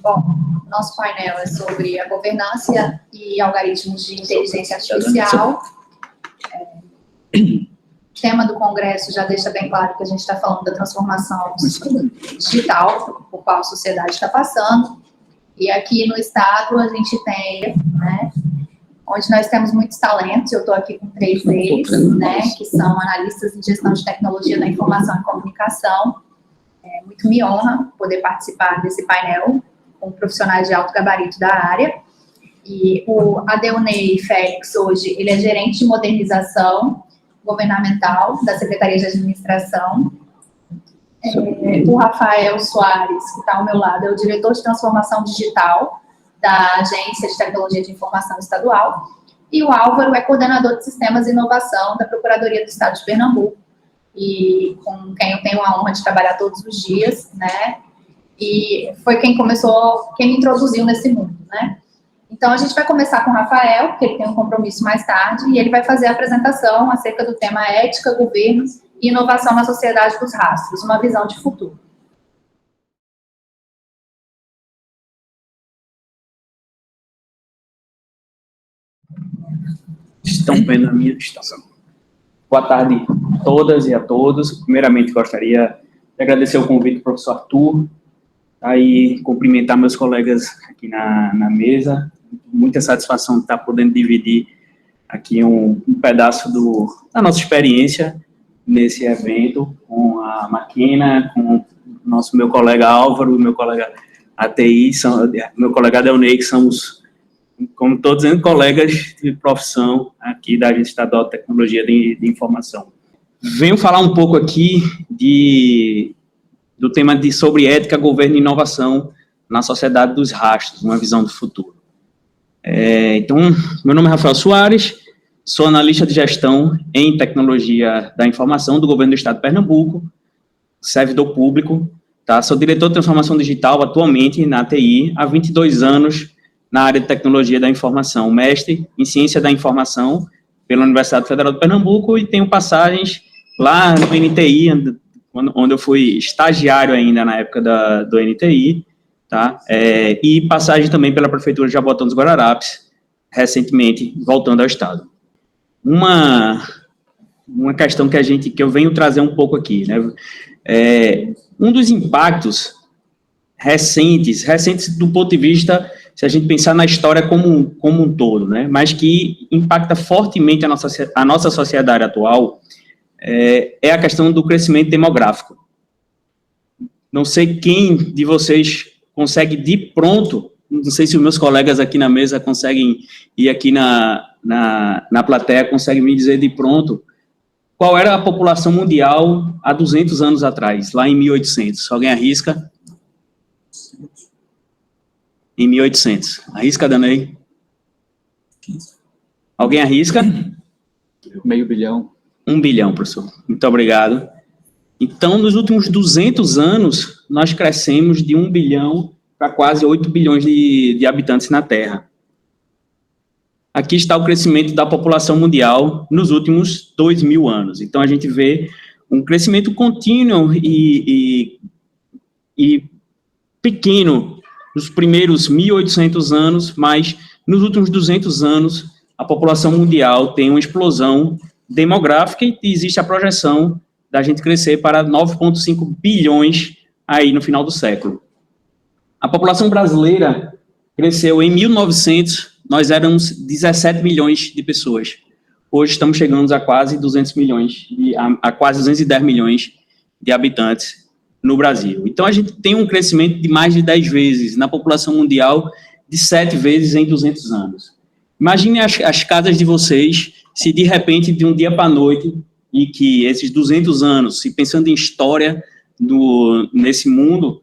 Bom, nosso painel é sobre a governança e algoritmos de inteligência artificial. O tema do congresso já deixa bem claro que a gente está falando da transformação digital por qual a sociedade está passando. E aqui no estado a gente tem, né, onde nós temos muitos talentos. Eu estou aqui com 3 deles, né, que são analistas em gestão de tecnologia da informação e comunicação. Muito me honra poder participar desse painel com profissionais de alto gabarito da área. E o Adeunei Félix, hoje, ele é gerente de modernização governamental da Secretaria de Administração. O Rafael Soares, que está ao meu lado, é o diretor de transformação digital da Agência de Tecnologia de Informação Estadual. E o Álvaro é coordenador de sistemas e inovação da Procuradoria do Estado de Pernambuco, e com quem eu tenho a honra de trabalhar todos os dias, né? E foi quem me introduziu nesse mundo, né? Então, a gente vai começar com o Rafael, porque ele tem um compromisso mais tarde, e ele vai fazer a apresentação acerca do tema ética, governo e inovação na sociedade dos rastros, uma visão de futuro. Estão vendo a minha estação. Boa tarde a todas e a todos. Primeiramente, gostaria de agradecer o convite do professor Arthur, aí cumprimentar meus colegas aqui na mesa. Muita satisfação de estar podendo dividir aqui um pedaço da nossa experiência nesse evento com a Maquina, com meu colega Álvaro, meu colega ATI, meu colega Adeunei, que somos, como todos dizendo, colegas de profissão aqui da Agência Estadual de Tecnologia de Informação. Venho falar um pouco aqui do tema sobre ética, governo e inovação na sociedade dos rastros, uma visão do futuro. Então, meu nome é Rafael Soares, sou analista de gestão em tecnologia da informação do governo do estado de Pernambuco, servidor público, tá? Sou diretor de transformação digital atualmente na ATI, há 22 anos na área de tecnologia da informação, mestre em ciência da informação pela Universidade Federal de Pernambuco e tenho passagens lá no NTI, onde eu fui estagiário ainda na época do NTI, tá? E passagem também pela Prefeitura de Jabotão dos Guararapes, recentemente, voltando ao Estado. Uma questão que eu venho trazer um pouco aqui, né? Um dos impactos recentes do ponto de vista, se a gente pensar na história como um todo, né? Mas que impacta fortemente a nossa sociedade atual, é a questão do crescimento demográfico. Não sei quem de vocês consegue de pronto, não sei se os meus colegas aqui na mesa conseguem, e aqui na plateia conseguem me dizer de pronto, qual era a população mundial há 200 anos atrás, lá em 1800. Alguém arrisca? Em 1800. Arrisca, Danei? Alguém arrisca? Meio bilhão. 1 bilhão, professor. Muito obrigado. Então, nos últimos 200 anos, nós crescemos de 1 bilhão para quase 8 bilhões de habitantes na Terra. Aqui está o crescimento da população mundial nos últimos 2.000 anos. Então, a gente vê um crescimento contínuo e pequeno nos primeiros 1.800 anos, mas nos últimos 200 anos, a população mundial tem uma explosão demográfica e existe a projeção da gente crescer para 9,5 bilhões aí no final do século. A população brasileira cresceu em 1900, nós éramos 17 milhões de pessoas. Hoje estamos chegando a quase 200 milhões, a quase 210 milhões de habitantes no Brasil. Então, a gente tem um crescimento de mais de 10 vezes na população mundial, de 7 vezes em 200 anos. Imagine as casas de vocês, se de repente, de um dia para a noite, e que esses 200 anos, se pensando em história nesse mundo,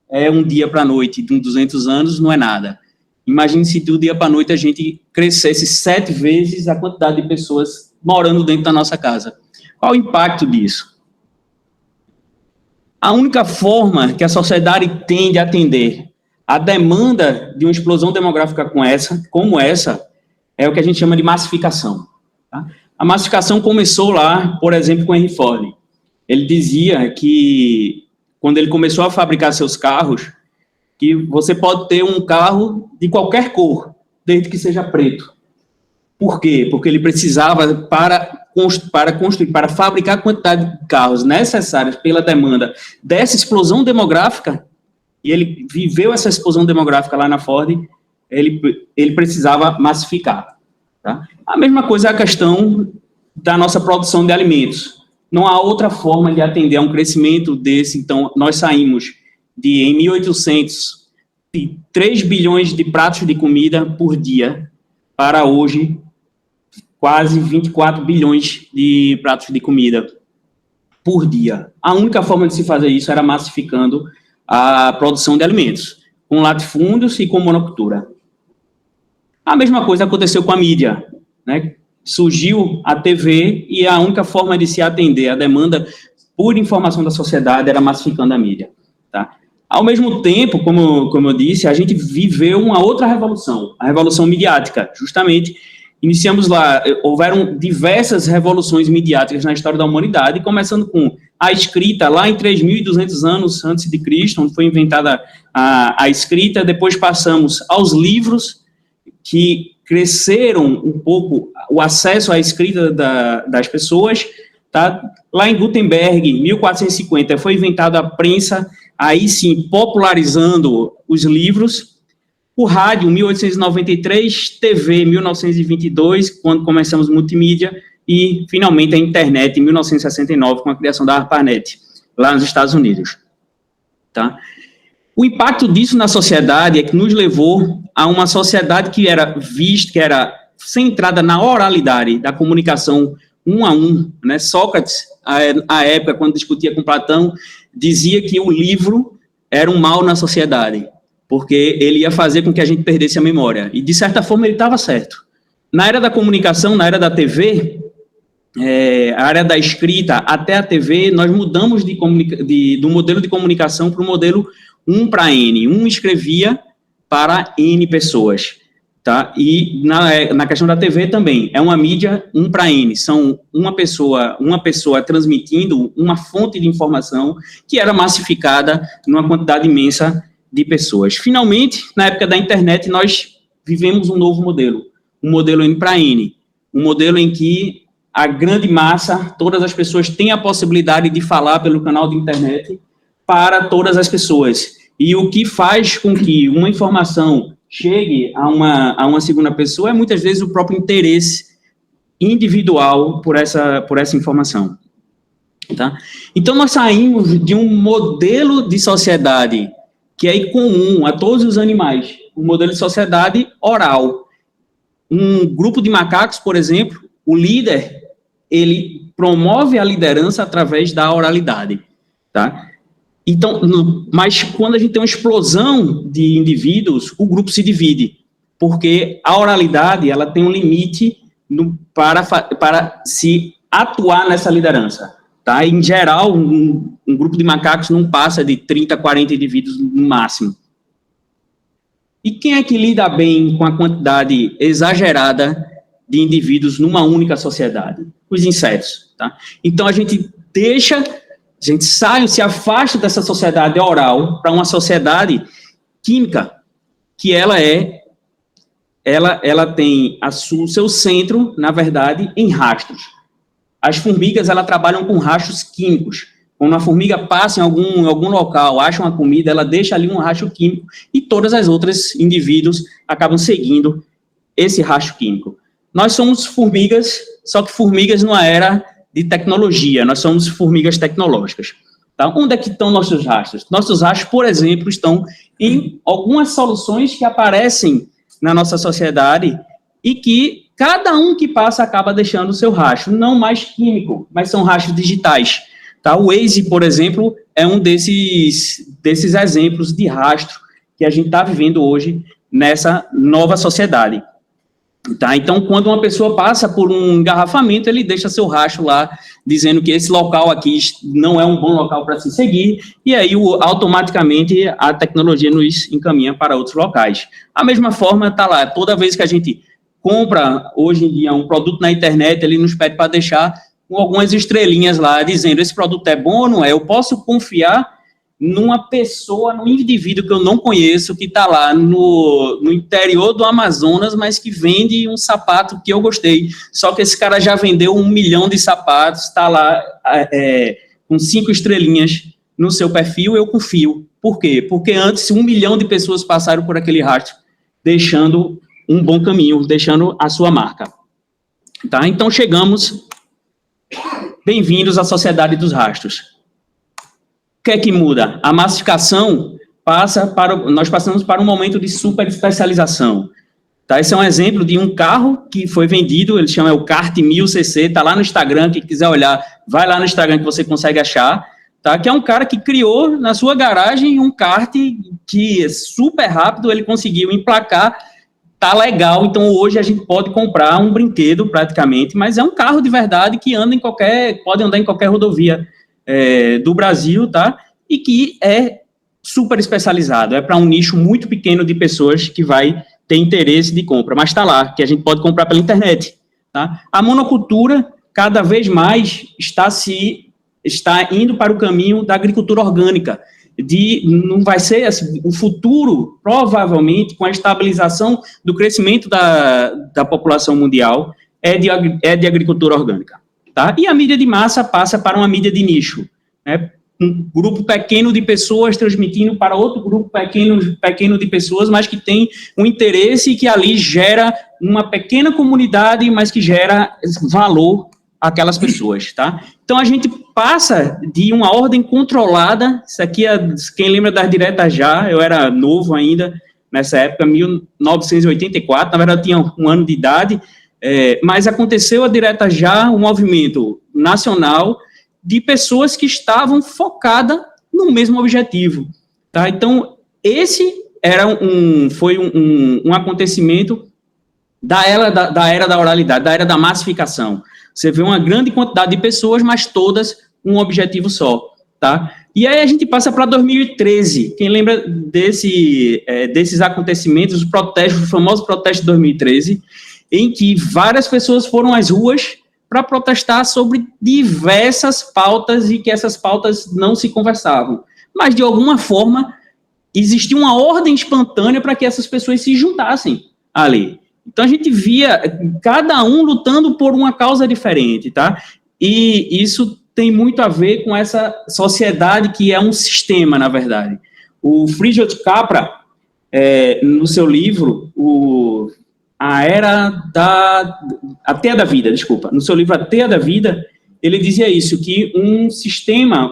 é um dia para a noite, de 200 anos não é nada. Imagine se do dia para a noite a gente crescesse 7 vezes a quantidade de pessoas morando dentro da nossa casa. Qual o impacto disso? A única forma que a sociedade tem de atender a demanda de uma explosão demográfica como essa, é o que a gente chama de massificação. Tá? A massificação começou lá, por exemplo, com Henry Ford. Ele dizia que, quando ele começou a fabricar seus carros, que você pode ter um carro de qualquer cor, desde que seja preto. Por quê? Porque ele precisava, para construir, para fabricar a quantidade de carros necessárias pela demanda dessa explosão demográfica, e ele viveu essa explosão demográfica lá na Ford, ele precisava massificar. Tá? A mesma coisa é a questão da nossa produção de alimentos. Não há outra forma de atender a um crescimento desse. Então, nós saímos em 1800, de 3 bilhões de pratos de comida por dia, para hoje, quase 24 bilhões de pratos de comida por dia. A única forma de se fazer isso era massificando a produção de alimentos, com latifúndios e com monocultura. A mesma coisa aconteceu com a mídia, né? Surgiu a TV e a única forma de se atender à demanda por informação da sociedade era massificando a mídia. Tá? Ao mesmo tempo, como eu disse, a gente viveu uma outra revolução, a revolução midiática, justamente. Iniciamos lá, houveram diversas revoluções midiáticas na história da humanidade, começando com a escrita, lá em 3.200 anos antes de Cristo, onde foi inventada a escrita. Depois passamos aos livros, que cresceram um pouco o acesso à escrita das pessoas. Tá? Lá em Gutenberg, 1450, foi inventada a prensa, aí sim, popularizando os livros. O rádio, 1893, TV, 1922, quando começamos multimídia, e, finalmente, a internet, em 1969, com a criação da ARPANET, lá nos Estados Unidos. Tá? O impacto disso na sociedade é que nos levou a uma sociedade que era centrada na oralidade, da comunicação um a um. Né? Sócrates, à época, quando discutia com Platão, dizia que o livro era um mal na sociedade, porque ele ia fazer com que a gente perdesse a memória. E, de certa forma, ele estava certo. Na era da comunicação, na era da TV, a área da escrita até a TV, nós mudamos do modelo de comunicação para o modelo 1 para N. Um escrevia para N pessoas. Tá? E na questão da TV também, é uma mídia 1 para N. São uma pessoa transmitindo uma fonte de informação que era massificada numa quantidade imensa de pessoas. Finalmente, na época da internet, nós vivemos um novo modelo, um modelo N para N, um modelo em que a grande massa, todas as pessoas têm a possibilidade de falar pelo canal de internet para todas as pessoas. E o que faz com que uma informação chegue a uma segunda pessoa é muitas vezes o próprio interesse individual por essa informação. Tá? Então, nós saímos de um modelo de sociedade que é comum a todos os animais, um modelo de sociedade oral. Um grupo de macacos, por exemplo, o líder, ele promove a liderança através da oralidade, tá? Então, mas quando a gente tem uma explosão de indivíduos, o grupo se divide, porque a oralidade, ela tem um limite para se atuar nessa liderança. Tá? Em geral, um grupo de macacos não passa de 30, 40 indivíduos no máximo. E quem é que lida bem com a quantidade exagerada de indivíduos numa única sociedade? Os insetos. Tá? Então, a gente se afasta dessa sociedade oral para uma sociedade química, que ela tem o seu centro, na verdade, em rastros. As formigas, elas trabalham com rastros químicos. Quando uma formiga passa em algum local, acha uma comida, ela deixa ali um rastro químico e todas as outras indivíduos acabam seguindo esse rastro químico. Nós somos formigas, só que formigas numa era de tecnologia. Nós somos formigas tecnológicas. Tá? Onde é que estão nossos rastros? Nossos rastros, por exemplo, estão em algumas soluções que aparecem na nossa sociedade e que cada um que passa acaba deixando o seu rastro, não mais químico, mas são rastros digitais. Tá? O Waze, por exemplo, é um desses exemplos de rastro que a gente está vivendo hoje nessa nova sociedade. Tá? Então, quando uma pessoa passa por um engarrafamento, ele deixa seu rastro lá, dizendo que esse local aqui não é um bom local para se seguir, e aí automaticamente a tecnologia nos encaminha para outros locais. A mesma forma está lá, toda vez que a gente compra, hoje em dia, um produto na internet, ele nos pede para deixar com algumas estrelinhas lá, dizendo, esse produto é bom ou não é? Eu posso confiar numa pessoa, num indivíduo que eu não conheço, que está lá no interior do Amazonas, mas que vende um sapato que eu gostei. Só que esse cara já vendeu 1 milhão de sapatos, está lá com 5 estrelinhas no seu perfil, eu confio. Por quê? Porque antes 1 milhão de pessoas passaram por aquele rastro, deixando um bom caminho, deixando a sua marca. Tá? Então, chegamos. Bem-vindos à Sociedade dos Rastros. O que é que muda? A massificação nós passamos para um momento de super especialização. Tá? Esse é um exemplo de um carro que foi vendido, ele chama o Kart 1000cc, está lá no Instagram, quem quiser olhar, vai lá no Instagram que você consegue achar, tá? Que é um cara que criou na sua garagem um kart que é super rápido, ele conseguiu emplacar, tá legal, então hoje a gente pode comprar um brinquedo praticamente, mas é um carro de verdade que pode andar em qualquer rodovia do Brasil, tá? E que é super especializado, é para um nicho muito pequeno de pessoas que vai ter interesse de compra, mas está lá, que a gente pode comprar pela internet, tá? A monocultura, cada vez mais, está indo para o caminho da agricultura orgânica, não vai ser assim, o futuro, provavelmente, com a estabilização do crescimento da população mundial, é de agricultura orgânica. Tá? E a mídia de massa passa para uma mídia de nicho, né? Um grupo pequeno de pessoas transmitindo para outro grupo pequeno de pessoas, mas que tem um interesse e que ali gera uma pequena comunidade, mas que gera valor àquelas pessoas, tá? Então, a gente passa de uma ordem controlada, isso aqui, quem lembra das diretas já, eu era novo ainda, nessa época, 1984, na verdade, eu tinha 1 ano de idade, mas aconteceu a direta já, um movimento nacional de pessoas que estavam focadas no mesmo objetivo, tá? Então, esse foi um acontecimento da era da oralidade, da era da massificação. Você vê uma grande quantidade de pessoas, mas todas um objetivo só, tá? E aí a gente passa para 2013. Quem lembra desses acontecimentos, os famosos protestos de 2013, em que várias pessoas foram às ruas para protestar sobre diversas pautas e que essas pautas não se conversavam. Mas, de alguma forma, existia uma ordem espontânea para que essas pessoas se juntassem ali. Então, a gente via cada um lutando por uma causa diferente, tá? E isso tem muito a ver com essa sociedade que é um sistema, na verdade. O Frígio Capra, no seu livro, A Teia da Vida, no seu livro A Teia da Vida, ele dizia isso, que um sistema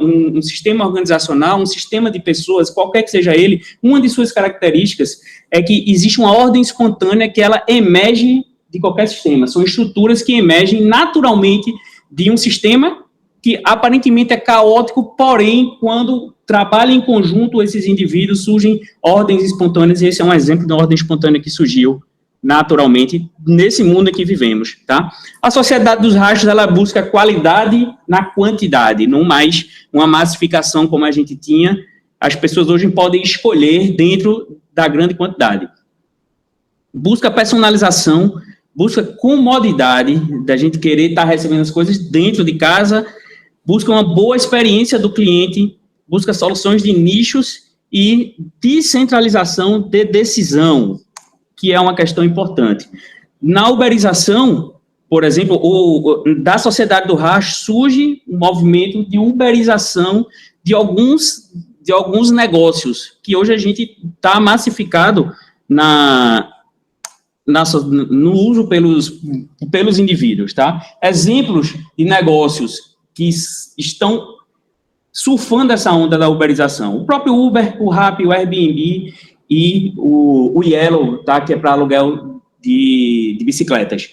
organizacional, um sistema de pessoas, qualquer que seja ele, uma de suas características é que existe uma ordem espontânea que ela emerge de qualquer sistema. São estruturas que emergem naturalmente de um sistema que aparentemente é caótico, porém, quando trabalham em conjunto esses indivíduos, surgem ordens espontâneas, e esse é um exemplo de uma ordem espontânea que surgiu naturalmente nesse mundo em que vivemos, tá? A Sociedade dos Rastros, ela busca qualidade na quantidade, não mais uma massificação como a gente tinha. As pessoas hoje podem escolher dentro da grande quantidade. Busca personalização, busca comodidade, da gente querer estar recebendo as coisas dentro de casa, busca uma boa experiência do cliente, busca soluções de nichos e descentralização de decisão, que é uma questão importante. Na uberização, por exemplo, da Sociedade do Rastro, surge um movimento de uberização de alguns negócios, que hoje a gente está massificado no uso pelos indivíduos, tá? Exemplos de negócios que estão surfando essa onda da uberização. O próprio Uber, o Rappi, o Airbnb e o Yellow, tá? Que é para aluguel de bicicletas.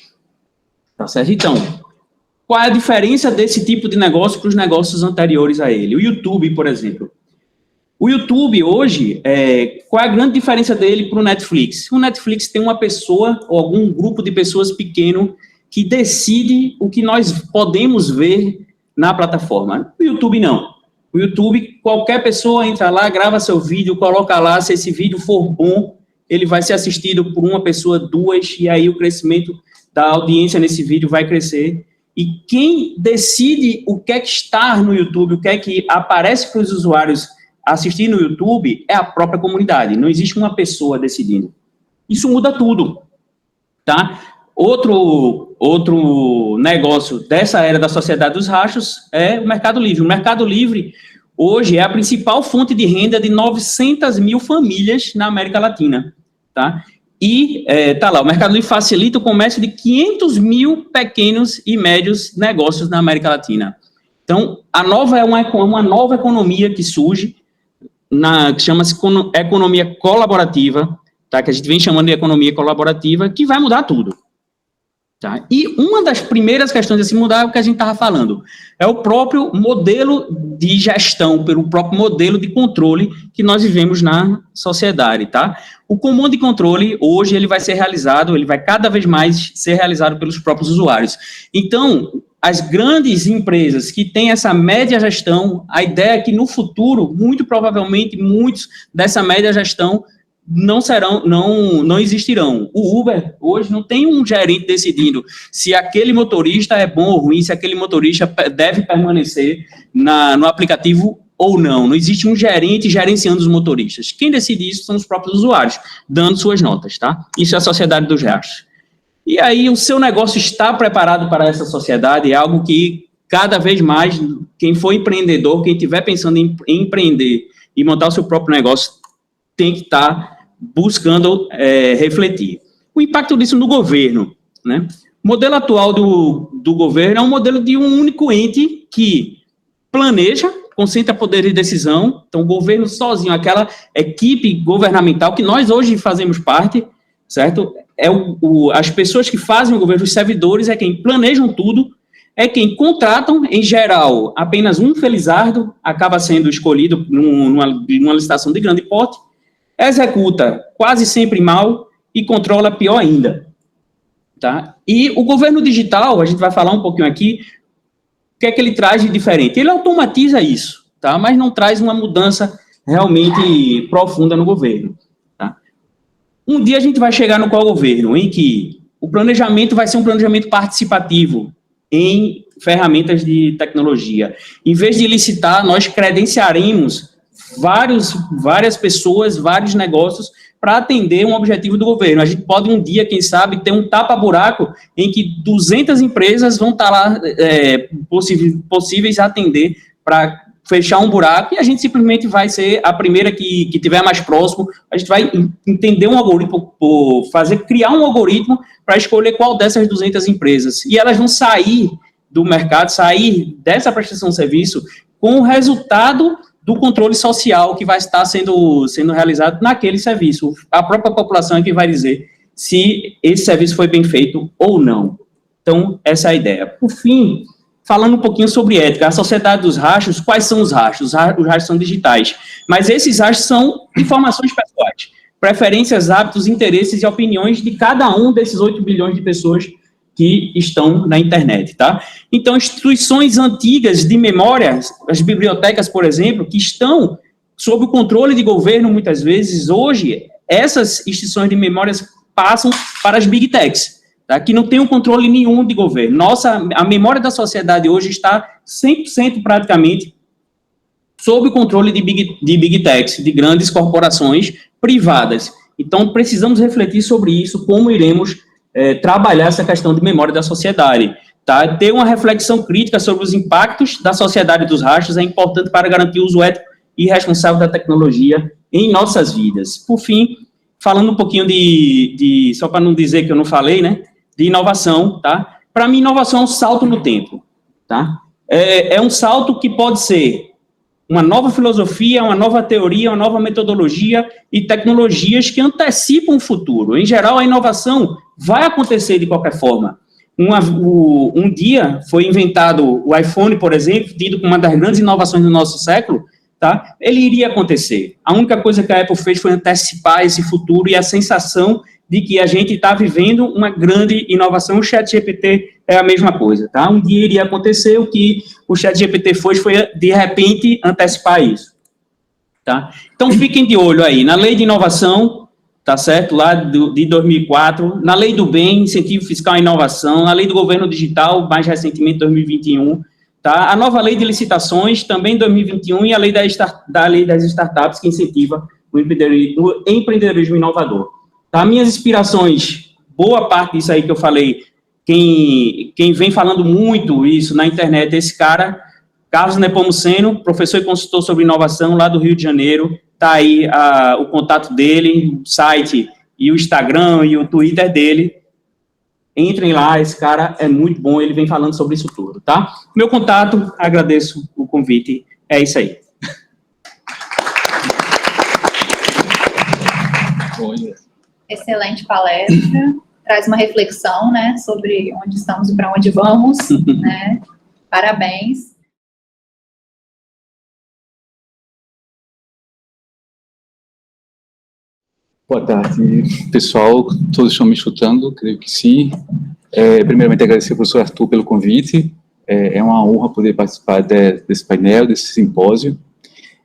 Tá certo? Então, qual é a diferença desse tipo de negócio para os negócios anteriores a ele? O YouTube, por exemplo. O YouTube, hoje, qual é a grande diferença dele para o Netflix? O Netflix tem uma pessoa ou algum grupo de pessoas pequeno que decide o que nós podemos ver na plataforma. O YouTube, não. O YouTube, qualquer pessoa entra lá, grava seu vídeo, coloca lá, se esse vídeo for bom, ele vai ser assistido por uma pessoa, 2, e aí o crescimento da audiência nesse vídeo vai crescer. E quem decide o que é que está no YouTube, o que é que aparece para os usuários assistir no YouTube é a própria comunidade, não existe uma pessoa decidindo. Isso muda tudo, tá? Outro negócio dessa era da sociedade dos rachos é o Mercado Livre. O Mercado Livre, hoje, é a principal fonte de renda de 900 mil famílias na América Latina, tá? E, tá lá, o Mercado Livre facilita o comércio de 500 mil pequenos e médios negócios na América Latina. Então, a nova é uma nova economia que surge, que chama-se economia colaborativa, tá? Que a gente vem chamando de economia colaborativa, que vai mudar tudo. Tá? E uma das primeiras questões a se mudar é o que a gente estava falando, é o próprio modelo de gestão, pelo próprio modelo de controle que nós vivemos na sociedade, tá? O comando de controle, hoje, ele vai cada vez mais ser realizado pelos próprios usuários. Então, as grandes empresas que têm essa média gestão, a ideia é que no futuro, muito provavelmente, muitos dessa média gestão não existirão. O Uber, hoje, não tem um gerente decidindo se aquele motorista é bom ou ruim, se aquele motorista deve permanecer no aplicativo ou não. Não existe um gerente gerenciando os motoristas. Quem decide isso são os próprios usuários, dando suas notas, tá? Isso é a sociedade dos rachos. E aí, o seu negócio está preparado para essa sociedade? É algo que, cada vez mais, quem for empreendedor, quem estiver pensando em empreender e montar o seu próprio negócio, tem que estar buscando refletir. O impacto disso no governo, né? O modelo atual do governo é um modelo de um único ente que planeja, concentra poder de decisão. Então, o governo sozinho, aquela equipe governamental que nós hoje fazemos parte, certo? As pessoas que fazem o governo, os servidores, é quem planejam tudo, é quem contratam, em geral, apenas um felizardo acaba sendo escolhido numa licitação de grande porte, executa quase sempre mal e controla pior ainda, tá? E o governo digital, a gente vai falar um pouquinho aqui, o que é que ele traz de diferente? Ele automatiza isso, tá? Mas não traz uma mudança realmente profunda no governo, tá? Um dia a gente vai chegar no qual governo? Em que o planejamento vai ser um planejamento participativo em ferramentas de tecnologia. Em vez de licitar, nós credenciaremos várias pessoas, vários negócios para atender um objetivo do governo. A gente pode um dia, quem sabe, ter um tapa-buraco em que 200 empresas vão estar lá possíveis a atender para fechar um buraco e a gente simplesmente vai ser a primeira que tiver mais próximo. A gente vai entender um algoritmo, criar um algoritmo para escolher qual dessas 200 empresas. E elas vão sair do mercado, sair dessa prestação de serviço com o resultado do controle social que vai estar sendo realizado naquele serviço. A própria população é que vai dizer se esse serviço foi bem feito ou não. Então, essa é a ideia. Por fim, falando um pouquinho sobre ética, a sociedade dos rachos, quais são os rachos? Os rachos são digitais, mas esses rachos são informações pessoais, preferências, hábitos, interesses e opiniões de cada um desses 8 bilhões de pessoas que estão na internet, tá? Então, instituições antigas de memória, as bibliotecas, por exemplo, que estão sob o controle de governo, muitas vezes, hoje, essas instituições de memórias passam para as big techs, tá? Que não tem um controle nenhum de governo. A memória da sociedade hoje está 100% praticamente sob o controle de big techs, de grandes corporações privadas. Então, precisamos refletir sobre isso, como iremos trabalhar essa questão de memória da sociedade, tá? Ter uma reflexão crítica sobre os impactos da sociedade dos rachos é importante para garantir o uso ético e responsável da tecnologia em nossas vidas. Por fim, falando um pouquinho só para não dizer que eu não falei, né, de inovação, tá? Para mim, inovação é um salto no tempo, tá? É um salto que pode ser uma nova filosofia, uma nova teoria, uma nova metodologia e tecnologias que antecipam o futuro. Em geral, a inovação vai acontecer de qualquer forma. Um dia foi inventado o iPhone, por exemplo, tido como uma das grandes inovações do nosso século, tá? Ele iria acontecer. A única coisa que a Apple fez foi antecipar esse futuro e a sensação de que a gente está vivendo uma grande inovação. O ChatGPT é a mesma coisa, tá? Um dia iria acontecer, o que o ChatGPT foi, de repente, antecipar isso, tá? Então, fiquem de olho aí, na lei de inovação, tá certo? Lá de 2004, na lei do bem, incentivo fiscal à inovação, na lei do governo digital, mais recentemente, 2021, Tá? A nova lei de licitações, também em 2021, e a lei da lei das startups, que incentiva o empreendedorismo inovador. Tá? Minhas inspirações, boa parte disso aí que eu falei, quem vem falando muito isso na internet, esse cara, Carlos Nepomuceno, professor e consultor sobre inovação lá do Rio de Janeiro, tá aí o contato dele, o site e o Instagram e o Twitter dele. Entrem lá, esse cara é muito bom, ele vem falando sobre isso tudo, tá? Meu contato, agradeço o convite, é isso aí. Excelente palestra, traz uma reflexão, né, sobre onde estamos e para onde vamos, né? Parabéns. Boa tarde, pessoal. Todos estão me escutando? Creio que sim. Primeiramente, agradecer ao professor Arthur pelo convite. É uma honra poder participar desse painel, desse simpósio.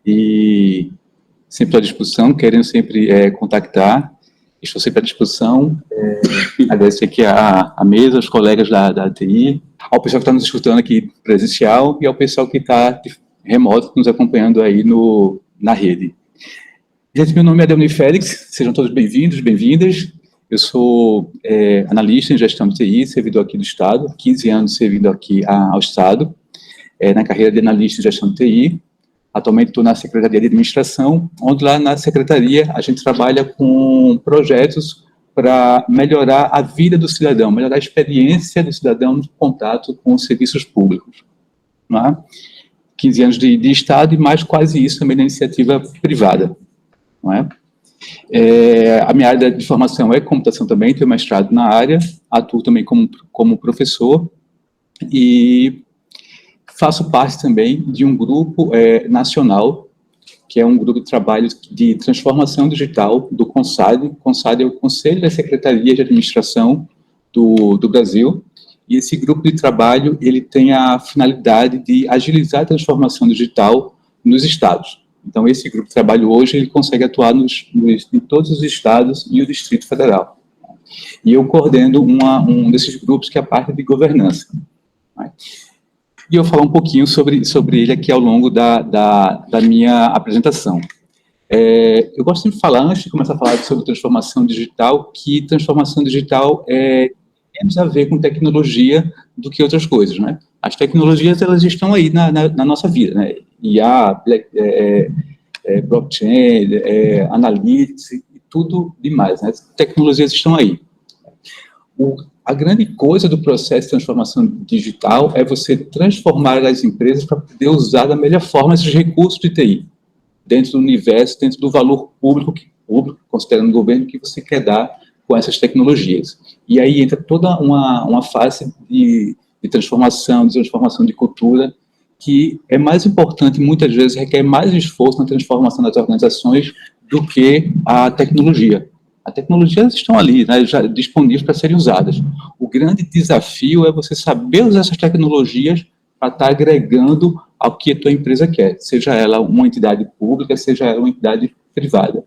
E sempre à disposição, querendo sempre contactar. Estou sempre à disposição. Agradecer aqui a mesa, aos colegas da ATI, ao pessoal que está nos escutando aqui presencial e ao pessoal que está remoto, nos acompanhando aí na rede. Gente, meu nome é Adelmir Félix, sejam todos bem-vindos, bem-vindas. Eu sou analista em gestão de TI, servidor aqui do Estado, 15 anos servindo aqui ao Estado, na carreira de analista em gestão de TI. Atualmente estou na Secretaria de Administração, onde lá na Secretaria a gente trabalha com projetos para melhorar a vida do cidadão, melhorar a experiência do cidadão no contato com os serviços públicos. Não é? 15 anos de Estado e mais quase isso também na iniciativa privada. Não é? A minha área de formação é computação também, tenho mestrado na área, atuo também como professor e faço parte também de um grupo nacional, que é um grupo de trabalho de transformação digital do CONSAD. O CONSAD é o Conselho das Secretarias de Administração do Brasil, e esse grupo de trabalho ele tem a finalidade de agilizar a transformação digital nos estados. Então, esse grupo de trabalho hoje, ele consegue atuar em todos os estados e o Distrito Federal. E eu coordeno um desses grupos, que é a parte de governança. E eu vou falar um pouquinho sobre ele aqui ao longo da minha apresentação. Eu gosto sempre de falar, antes de começar a falar sobre transformação digital, que transformação digital tem menos a ver com tecnologia do que outras coisas, né? As tecnologias, elas estão aí na nossa vida, né? IA, blockchain, analytics, e tudo demais, né? As tecnologias estão aí. A grande coisa do processo de transformação digital é você transformar as empresas para poder usar da melhor forma esses recursos de TI, dentro do universo, dentro do valor público, considerando o governo, que você quer dar com essas tecnologias. E aí entra toda uma fase de transformação de cultura, que é mais importante, muitas vezes requer mais esforço na transformação das organizações do que a tecnologia. As tecnologias estão ali, né, já disponíveis para serem usadas. O grande desafio é você saber usar essas tecnologias para estar agregando ao que a tua empresa quer, seja ela uma entidade pública, seja ela uma entidade privada.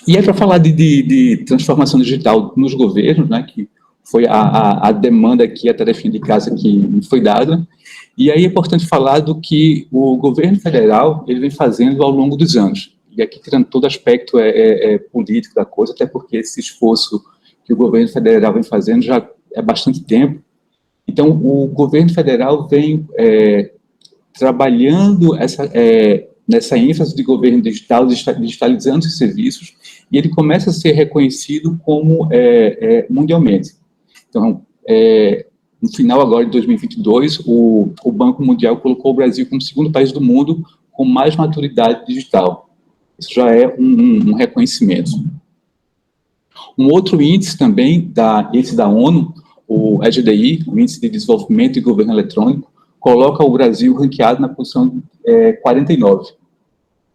E aí, para falar de transformação digital nos governos, né, que foi a demanda aqui, a tarefinha de casa que me foi dada, e aí é importante falar do que o governo federal ele vem fazendo ao longo dos anos. E aqui, tirando todo aspecto político da coisa, até porque esse esforço que o governo federal vem fazendo já é bastante tempo. Então, o governo federal vem trabalhando nessa ênfase de governo digital, digitalizando esses serviços, e ele começa a ser reconhecido como mundialmente. Então, no final agora de 2022, o Banco Mundial colocou o Brasil como o segundo país do mundo com mais maturidade digital. Isso já é um reconhecimento. Um outro índice também, esse da ONU, o EGDI, o Índice de Desenvolvimento e Governo Eletrônico, coloca o Brasil ranqueado na posição 49.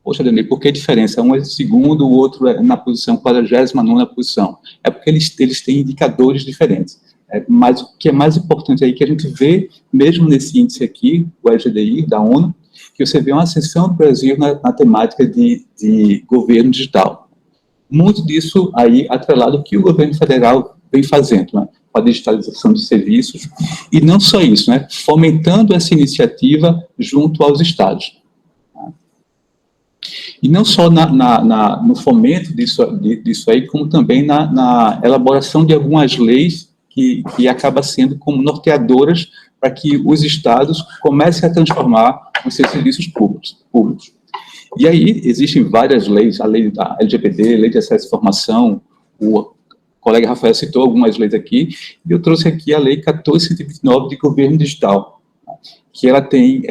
Poxa, Dani, por que a diferença? Um é segundo, o outro é na posição 49ª posição. É porque eles têm indicadores diferentes. Mas o que é mais importante aí, que a gente vê, mesmo nesse índice aqui, o EGDI, da ONU, que você vê uma ascensão do Brasil na temática de governo digital. Muito disso aí atrelado ao que o governo federal vem fazendo, né? para a digitalização de serviços, e não só isso, né, fomentando essa iniciativa junto aos estados. E não só no fomento disso aí, como também na elaboração de algumas leis que acabam sendo como norteadoras para que os estados comecem a transformar os seus serviços públicos. E aí existem várias leis, a lei da LGPD, lei de acesso à informação, o colega Rafael citou algumas leis aqui, e eu trouxe aqui a lei 1429 de governo digital, que ela tem,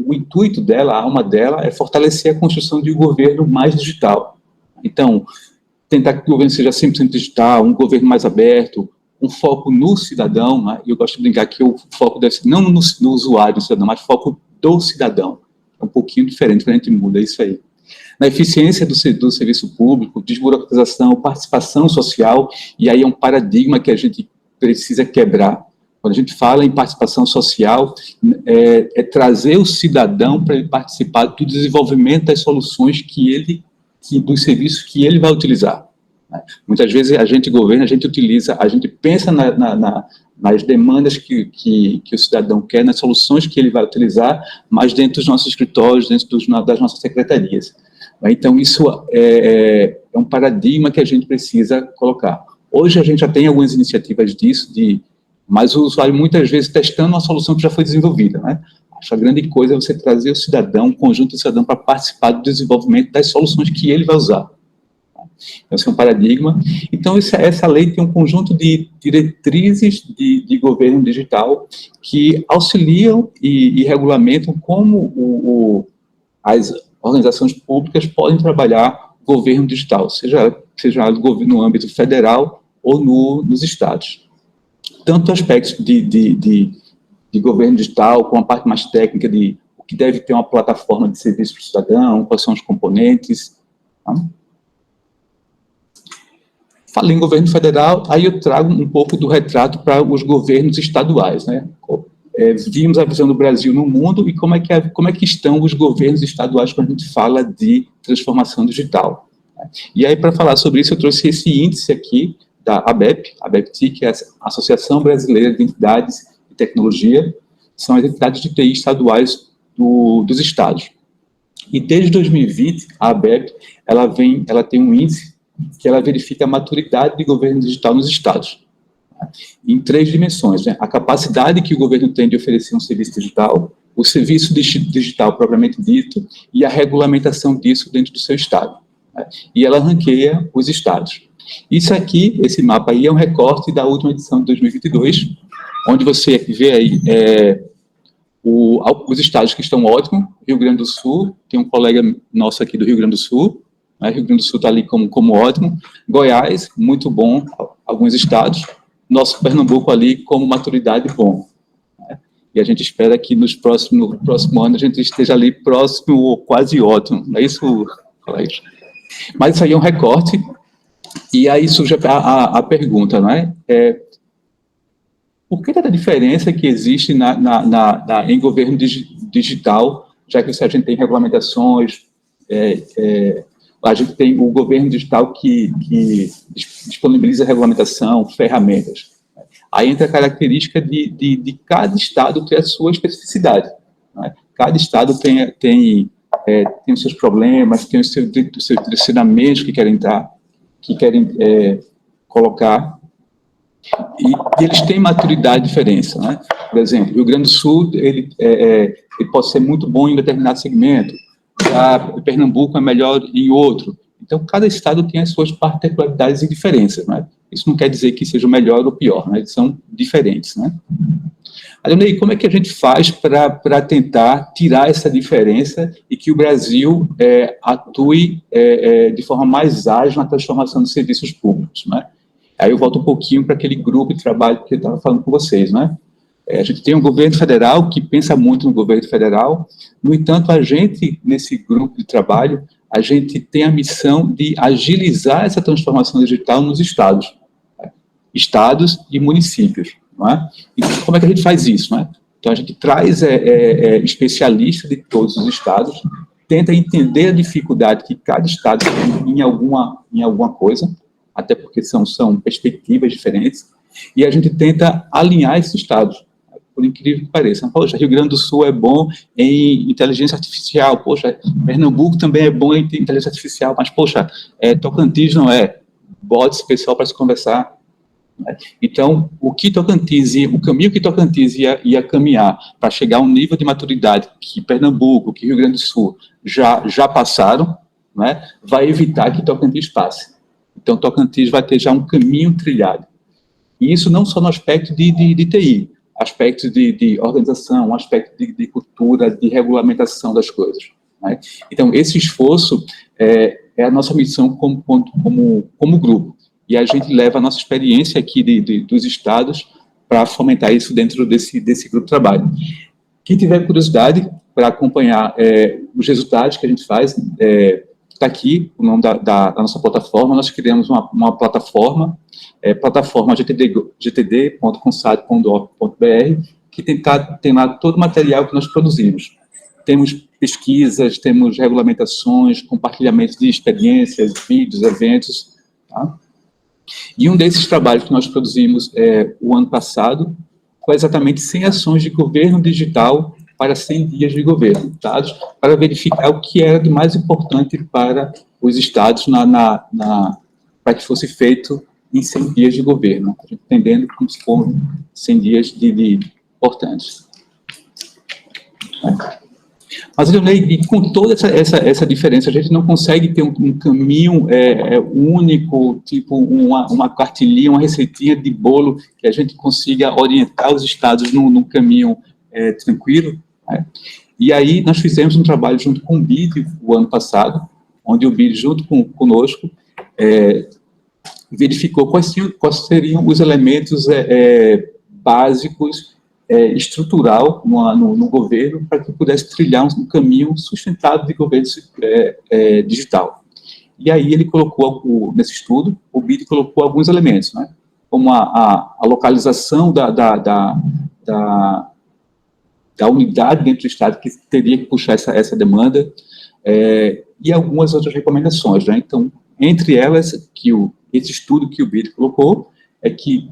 o intuito dela, a alma dela, é fortalecer a construção de um governo mais digital. Então, tentar que o governo seja 100% digital, um governo mais aberto, um foco no cidadão, né? E eu gosto de brincar que o foco deve ser não no usuário do cidadão, mas foco do cidadão. É um pouquinho diferente, quando a gente muda isso aí. Na eficiência do serviço público, desburocratização, participação social, e aí é um paradigma que a gente precisa quebrar. Quando a gente fala em participação social, é trazer o cidadão para ele participar do desenvolvimento das soluções dos serviços que ele vai utilizar. Muitas vezes a gente governa, a gente utiliza, a gente pensa nas demandas que o cidadão quer, nas soluções que ele vai utilizar, mas dentro dos nossos escritórios, dentro das nossas secretarias. Então, isso é um paradigma que a gente precisa colocar. Hoje a gente já tem algumas iniciativas disso, mas o usuário muitas vezes testando uma solução que já foi desenvolvida, né? Acho a grande coisa é você trazer o cidadão, o conjunto do cidadão, para participar do desenvolvimento das soluções que ele vai usar. Então, esse é um paradigma. Então, essa lei tem um conjunto de diretrizes de governo digital que auxiliam e regulamentam como as organizações públicas podem trabalhar governo digital, seja no âmbito federal ou nos estados. Tanto aspectos de governo digital, como a parte mais técnica de o que deve ter uma plataforma de serviço para o cidadão, quais são os componentes. Tá? Falei em governo federal, aí eu trago um pouco do retrato para os governos estaduais, né? Vimos a visão do Brasil no mundo e como é que estão os governos estaduais quando a gente fala de transformação digital. E aí, para falar sobre isso, eu trouxe esse índice aqui da ABEPT, que é a Associação Brasileira de Entidades de Tecnologia, são as entidades de TI estaduais dos estados. E desde 2020, a ABEP, ela tem um índice que ela verifica a maturidade de governo digital nos estados, em 3 dimensões, né? A capacidade que o governo tem de oferecer um serviço digital, o serviço digital propriamente dito e a regulamentação disso dentro do seu estado. Né? E ela ranqueia os estados. Isso aqui, esse mapa aí, é um recorte da última edição de 2022, onde você vê aí os estados que estão ótimos. Rio Grande do Sul, tem um colega nosso aqui do Rio Grande do Sul, né? Rio Grande do Sul está ali como ótimo. Goiás, muito bom, alguns estados. Nosso Pernambuco ali como maturidade bom. Né? E a gente espera que no próximo ano a gente esteja ali próximo ou quase ótimo. Não é isso, colega? Mas isso aí é um recorte. E aí surge a pergunta, não é? Por que da diferença que existe em governo digital, já que a gente tem regulamentações, a gente tem o governo digital que disponibiliza regulamentação, ferramentas. Aí entra a característica de cada estado ter a sua especificidade. Né? Cada estado tem os seus problemas, tem os seus direcionamentos que querem colocar, e eles têm maturidade diferença. Né? Por exemplo, o Rio Grande do Sul ele pode ser muito bom em determinado segmento, Pernambuco é melhor em outro. Então, cada estado tem as suas particularidades e diferenças. Né? Isso não quer dizer que seja o melhor ou o pior, né? Eles são diferentes. Né? Adonai, como é que a gente faz para tentar tirar essa diferença e que o Brasil atue de forma mais ágil na transformação dos serviços públicos? Né? Aí eu volto um pouquinho para aquele grupo de trabalho que eu estava falando com vocês. Né? A gente tem um governo federal que pensa muito no governo federal, no entanto, a gente, nesse grupo de trabalho, a gente tem a missão de agilizar essa transformação digital nos estados, né? Estados e municípios. Não é? E como é que a gente faz isso? Não é? Então, a gente traz especialistas de todos os estados, tenta entender a dificuldade que cada estado tem em alguma coisa, até porque são perspectivas diferentes, E a gente tenta alinhar esses estados, por incrível que pareça. Poxa, Rio Grande do Sul é bom em inteligência artificial, poxa, Pernambuco também é bom em inteligência artificial, mas, poxa, Tocantins não é. Bota esse pessoal para se conversar. Né? Então, o caminho que Tocantins ia caminhar para chegar a um nível de maturidade que Pernambuco, que Rio Grande do Sul já passaram, né, vai evitar que Tocantins passe. Então, Tocantins vai ter já um caminho trilhado. E isso não só no aspecto de TI, aspectos de organização, aspecto de cultura, de regulamentação das coisas. Né? Então, esse esforço é a nossa missão como grupo. E a gente leva a nossa experiência aqui dos estados para fomentar isso dentro desse grupo de trabalho. Quem tiver curiosidade para acompanhar os resultados que a gente faz, está aqui o nome da nossa plataforma. Nós criamos uma plataforma, plataforma gtd.consad.org.br, que tem lá todo o material que nós produzimos. Temos pesquisas, temos regulamentações, compartilhamento de experiências, vídeos, eventos. Tá? E um desses trabalhos que nós produzimos o ano passado foi exatamente 100 ações de governo digital para 100 dias de governo, dados para verificar o que era de mais importante para os estados para que fosse feito em 100 dias de governo, entendendo como se foram 100 dias importantes. Mas, Leonei, com toda essa diferença, a gente não consegue ter um caminho único, tipo uma cartilhinha, uma receitinha de bolo, que a gente consiga orientar os estados num caminho tranquilo. Né? E aí nós fizemos um trabalho junto com o BID o ano passado, onde o BID, junto conosco, verificou quais seriam os elementos básicos estrutural no governo para que pudesse trilhar um caminho sustentável de governo digital. E aí ele colocou, nesse estudo, o BID colocou alguns elementos, né, como a localização da unidade dentro do Estado que teria que puxar essa demanda, e algumas outras recomendações. Né? Então, entre elas, esse estudo que o BID colocou, é que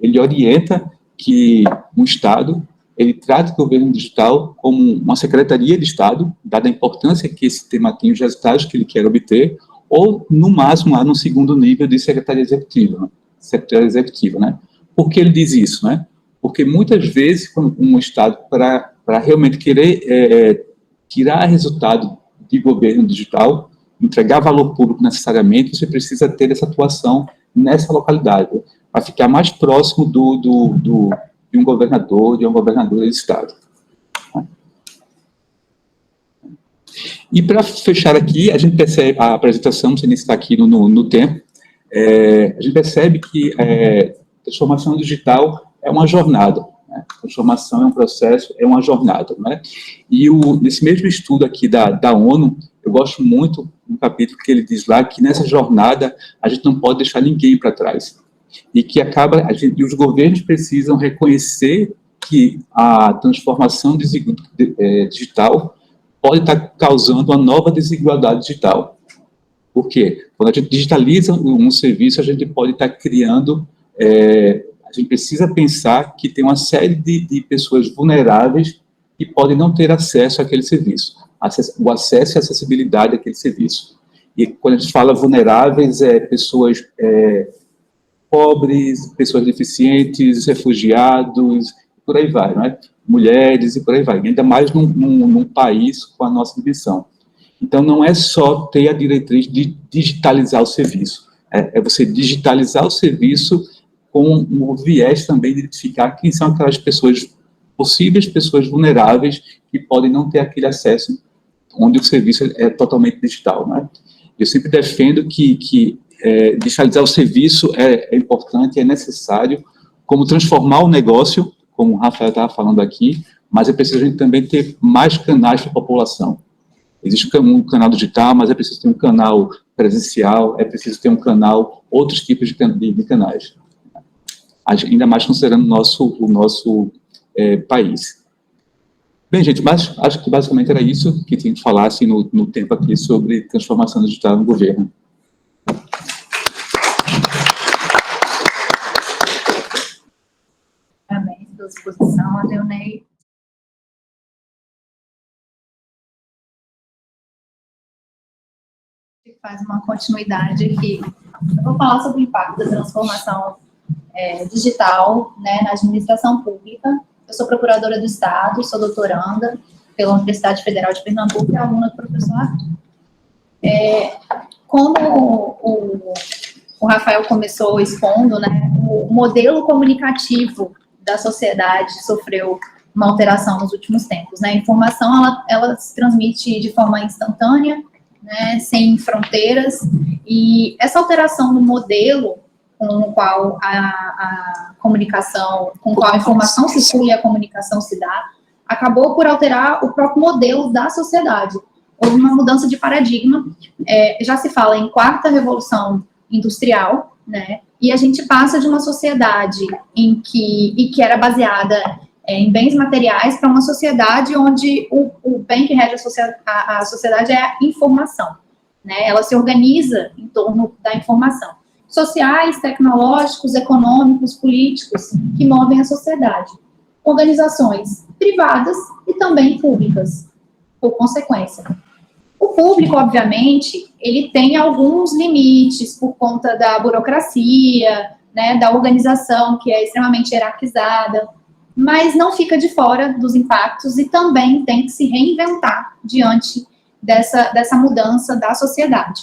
ele orienta que um Estado, ele trata o governo digital como uma secretaria de Estado, dada a importância que esse tema tem, os resultados que ele quer obter, ou, no máximo, lá no segundo nível de secretaria executiva. Né? Por que ele diz isso? Né? Porque, muitas vezes, quando um Estado, para realmente querer tirar resultado de governo digital, entregar valor público necessariamente, você precisa ter essa atuação nessa localidade, para ficar mais próximo de um governador, de uma governadora de Estado. E para fechar aqui, a gente percebe, a apresentação, não sei nem se está aqui no tempo, a gente percebe que transformação digital é uma jornada. Né? Transformação é um processo, é uma jornada. Né? E nesse mesmo estudo aqui da ONU, eu gosto muito do capítulo que ele diz lá que nessa jornada a gente não pode deixar ninguém para trás. E que os governos precisam reconhecer que a transformação digital pode estar causando uma nova desigualdade digital. Por quê? Quando a gente digitaliza um serviço, a gente pode estar criando, a gente precisa pensar que tem uma série de pessoas vulneráveis que podem não ter acesso àquele serviço, o acesso e a acessibilidade àquele serviço. E quando a gente fala vulneráveis, pessoas pobres, pessoas deficientes, refugiados, por aí vai, né? Mulheres e por aí vai, ainda mais num país com a nossa dimensão. Então, não é só ter a diretriz de digitalizar o serviço, é você digitalizar o serviço com o viés também de identificar quem são aquelas pessoas, possíveis pessoas vulneráveis, que podem não ter aquele acesso, onde o serviço é totalmente digital. Né? Eu sempre defendo que digitalizar o serviço é importante, é necessário, como transformar o negócio, como o Rafael estava falando aqui, mas é preciso a gente também ter mais canais para a população. Existe um canal digital, mas é preciso ter um canal presencial, é preciso ter um canal, outros tipos de canais. Ainda mais considerando o nosso país. Bem, gente, mas acho que basicamente era isso que tinha que falar assim, no tempo aqui sobre transformação digital no governo. disposição, Adeonei. Faz uma continuidade aqui. Eu vou falar sobre o impacto da transformação digital, né, na administração pública. Eu sou procuradora do Estado, sou doutoranda pela Universidade Federal de Pernambuco e aluna do professor Arthur. Como o Rafael começou expondo, né, o modelo comunicativo da sociedade sofreu uma alteração nos últimos tempos, né? A informação, ela se transmite de forma instantânea, né, sem fronteiras, e essa alteração no modelo com o qual a comunicação, com o qual a informação se flui e a comunicação se dá, acabou por alterar o próprio modelo da sociedade. Houve uma mudança de paradigma, já se fala em quarta revolução industrial, né, e a gente passa de uma sociedade que era baseada em bens materiais para uma sociedade onde o bem que rege a sociedade é a informação, né? Ela se organiza em torno da informação. Sociais, tecnológicos, econômicos, políticos, que movem a sociedade. Organizações privadas e também públicas, por consequência. O público, obviamente, ele tem alguns limites por conta da burocracia, né, da organização que é extremamente hierarquizada, mas não fica de fora dos impactos e também tem que se reinventar diante dessa mudança da sociedade.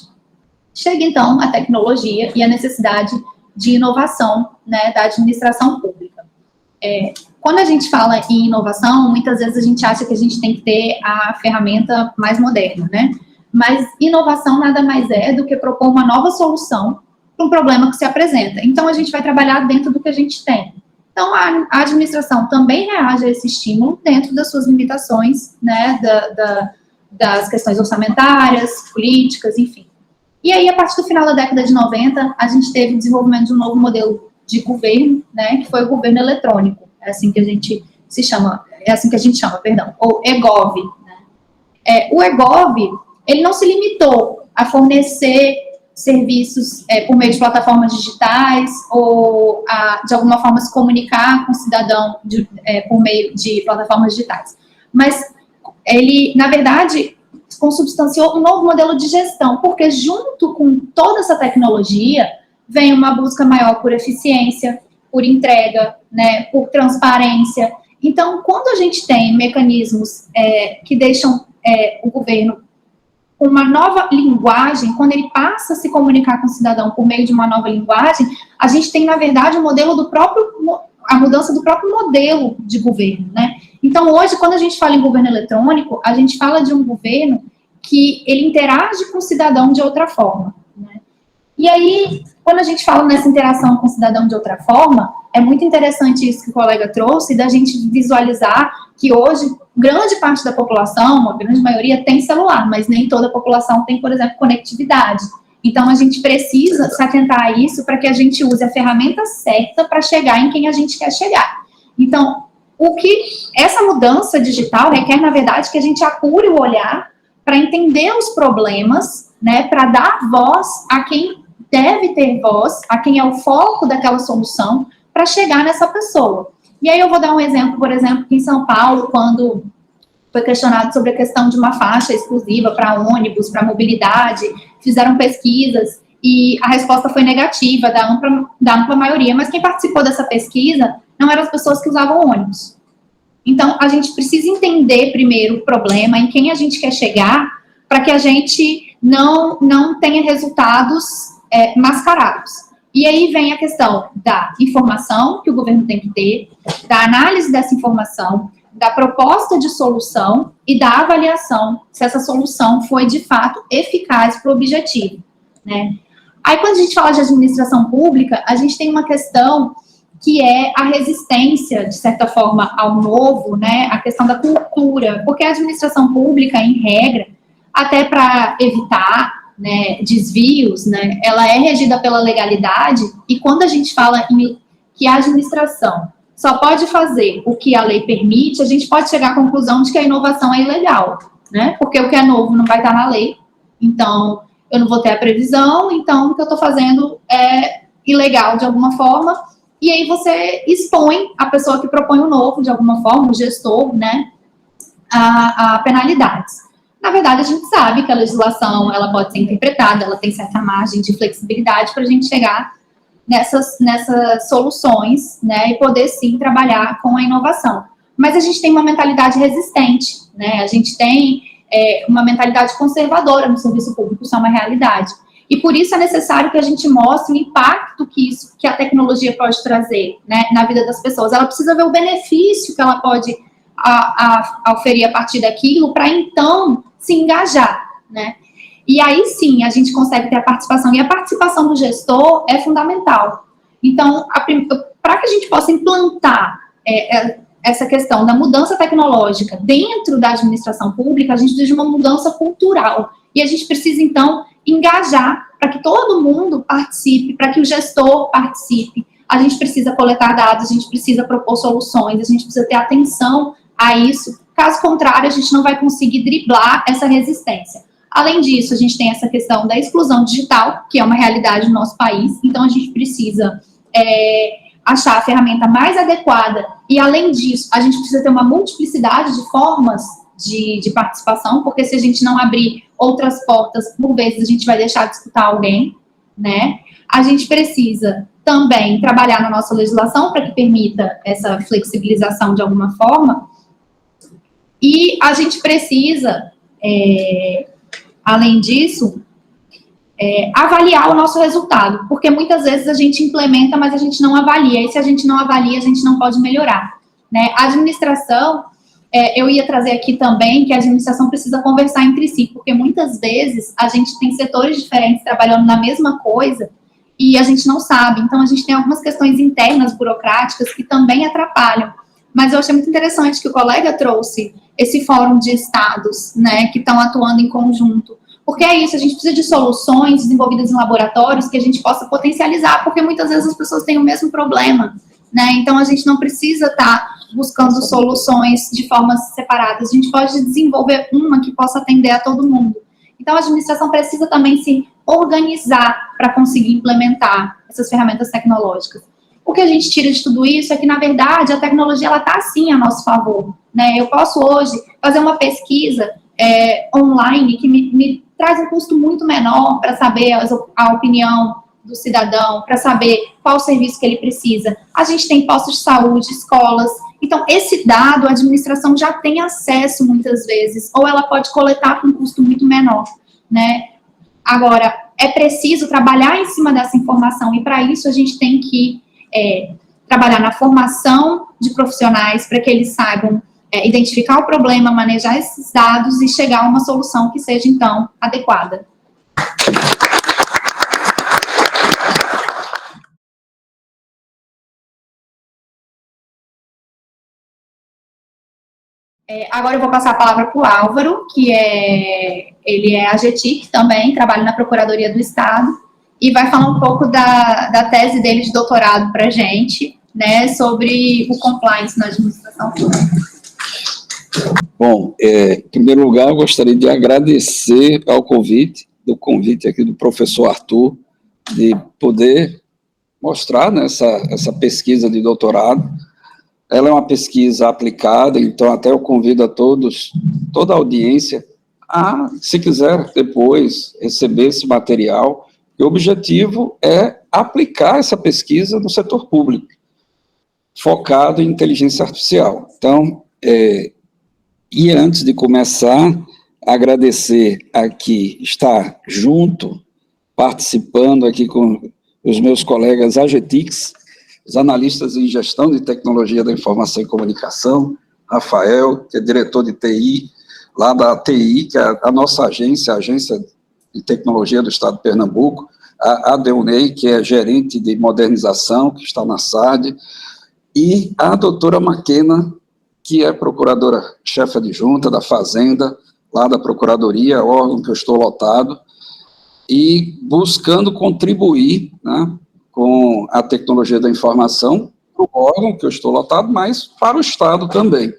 Chega, então, a tecnologia e a necessidade de inovação, né, da administração pública. Quando a gente fala em inovação, muitas vezes a gente acha que a gente tem que ter a ferramenta mais moderna, né? Mas inovação nada mais é do que propor uma nova solução para um problema que se apresenta. Então, a gente vai trabalhar dentro do que a gente tem. Então, a administração também reage a esse estímulo dentro das suas limitações, né, das questões orçamentárias, políticas, enfim. E aí, a partir do final da década de 90, a gente teve o desenvolvimento de um novo modelo de governo, né, que foi o governo eletrônico, é assim que a gente chama, ou EGOV, né. O EGOV, ele não se limitou a fornecer serviços por meio de plataformas digitais ou de alguma forma se comunicar com o cidadão por meio de plataformas digitais. Mas ele, na verdade, consubstanciou um novo modelo de gestão, porque junto com toda essa tecnologia vem uma busca maior por eficiência, por entrega, né, por transparência. Então, quando a gente tem mecanismos que deixam o governo com uma nova linguagem, quando ele passa a se comunicar com o cidadão por meio de uma nova linguagem, a gente tem, na verdade, a mudança do próprio modelo de governo, né? Então, hoje, quando a gente fala em governo eletrônico, a gente fala de um governo que ele interage com o cidadão de outra forma, né? E aí, quando a gente fala nessa interação com o cidadão de outra forma, é muito interessante isso que o colega trouxe, da gente visualizar que hoje, grande parte da população, a grande maioria, tem celular, mas nem toda a população tem, por exemplo, conectividade. Então, a gente precisa se atentar a isso para que a gente use a ferramenta certa para chegar em quem a gente quer chegar. Então, essa mudança digital requer, na verdade, que a gente apure o olhar para entender os problemas, né, para dar voz a quem deve ter voz, a quem é o foco daquela solução, para chegar nessa pessoa. E aí eu vou dar um exemplo, por exemplo, que em São Paulo, quando foi questionado sobre a questão de uma faixa exclusiva para ônibus, para mobilidade, fizeram pesquisas e a resposta foi negativa, da ampla maioria, mas quem participou dessa pesquisa não eram as pessoas que usavam ônibus. Então, a gente precisa entender primeiro o problema, em quem a gente quer chegar, para que a gente não tenha resultados mascarados. E aí vem a questão da informação que o governo tem que ter, da análise dessa informação, da proposta de solução e da avaliação se essa solução foi, de fato, eficaz para o objetivo, né? Aí, quando a gente fala de administração pública, a gente tem uma questão que é a resistência, de certa forma, ao novo, né? A questão da cultura, porque a administração pública, em regra, até para evitar, né, desvios, né, ela é regida pela legalidade, e quando a gente fala que a administração só pode fazer o que a lei permite, a gente pode chegar à conclusão de que a inovação é ilegal, né, porque o que é novo não vai estar na lei, então eu não vou ter a previsão, então o que eu estou fazendo é ilegal de alguma forma, e aí você expõe a pessoa que propõe o novo, de alguma forma, o gestor, né, a penalidades. Na verdade, a gente sabe que a legislação, ela pode ser interpretada, ela tem certa margem de flexibilidade para a gente chegar nessas soluções, né, e poder, sim, trabalhar com a inovação. Mas a gente tem uma mentalidade resistente, né, a gente tem uma mentalidade conservadora no serviço público, isso é uma realidade. E por isso é necessário que a gente mostre o impacto que a tecnologia pode trazer, né, na vida das pessoas. Ela precisa ver o benefício que ela pode oferir a partir daquilo, para então se engajar, né? E aí sim a gente consegue ter a participação, e a participação do gestor é fundamental. Então, para que a gente possa implantar essa questão da mudança tecnológica dentro da administração pública, a gente precisa de uma mudança cultural, e a gente precisa então engajar para que todo mundo participe, para que o gestor participe. A gente precisa coletar dados, a gente precisa propor soluções, a gente precisa ter atenção a isso. Caso contrário, a gente não vai conseguir driblar essa resistência. Além disso, a gente tem essa questão da exclusão digital, que é uma realidade no nosso país, então a gente precisa achar a ferramenta mais adequada, e além disso, a gente precisa ter uma multiplicidade de formas de participação, porque se a gente não abrir outras portas, por vezes a gente vai deixar de escutar alguém, né? A gente precisa também trabalhar na nossa legislação para que permita essa flexibilização de alguma forma, e a gente precisa, além disso, avaliar o nosso resultado, porque muitas vezes a gente implementa, mas a gente não avalia, e se a gente não avalia, a gente não pode melhorar, né? A administração, eu ia trazer aqui também que a administração precisa conversar entre si, porque muitas vezes a gente tem setores diferentes trabalhando na mesma coisa, e a gente não sabe, então a gente tem algumas questões internas, burocráticas, que também atrapalham. Mas eu achei muito interessante que o colega trouxe esse fórum de estados, né, que estão atuando em conjunto, porque é isso, a gente precisa de soluções desenvolvidas em laboratórios que a gente possa potencializar, porque muitas vezes as pessoas têm o mesmo problema, né, então a gente não precisa estar buscando soluções de formas separadas, a gente pode desenvolver uma que possa atender a todo mundo. Então a administração precisa também se organizar para conseguir implementar essas ferramentas tecnológicas. O que a gente tira de tudo isso é que, na verdade, a tecnologia está, sim, a nosso favor, né? Eu posso, hoje, fazer uma pesquisa online que me traz um custo muito menor para saber a opinião do cidadão, para saber qual o serviço que ele precisa. A gente tem postos de saúde, escolas. Então, esse dado, a administração já tem acesso, muitas vezes, ou ela pode coletar com um custo muito menor, né? Agora, é preciso trabalhar em cima dessa informação, e para isso a gente tem que trabalhar na formação de profissionais para que eles saibam identificar o problema, manejar esses dados e chegar a uma solução que seja, então, adequada. Agora eu vou passar a palavra para o Álvaro, que ele é AGETIC também, trabalha na Procuradoria do Estado, e vai falar um pouco da tese dele de doutorado para a gente, né, sobre o compliance na administração pública. Bom, em primeiro lugar, eu gostaria de agradecer ao convite aqui do professor Arthur, de poder mostrar, né, essa pesquisa de doutorado. Ela é uma pesquisa aplicada, então até eu convido a todos, toda a audiência, a, se quiser depois, receber esse material. O objetivo é aplicar essa pesquisa no setor público, focado em inteligência artificial. Então, e antes de começar, agradecer aqui, estar junto, participando aqui com os meus colegas AGETICs, os analistas em gestão de tecnologia da informação e comunicação, Rafael, que é diretor de TI, lá da TI, que é a nossa agência, a Agência de Tecnologia do Estado de Pernambuco, a Deunei, que é gerente de modernização, que está na SAD, e a doutora Maquena, que é procuradora-chefe adjunta da Fazenda, lá da Procuradoria, órgão que eu estou lotado, e buscando contribuir, né, com a tecnologia da informação, para o órgão que eu estou lotado, mas para o Estado também.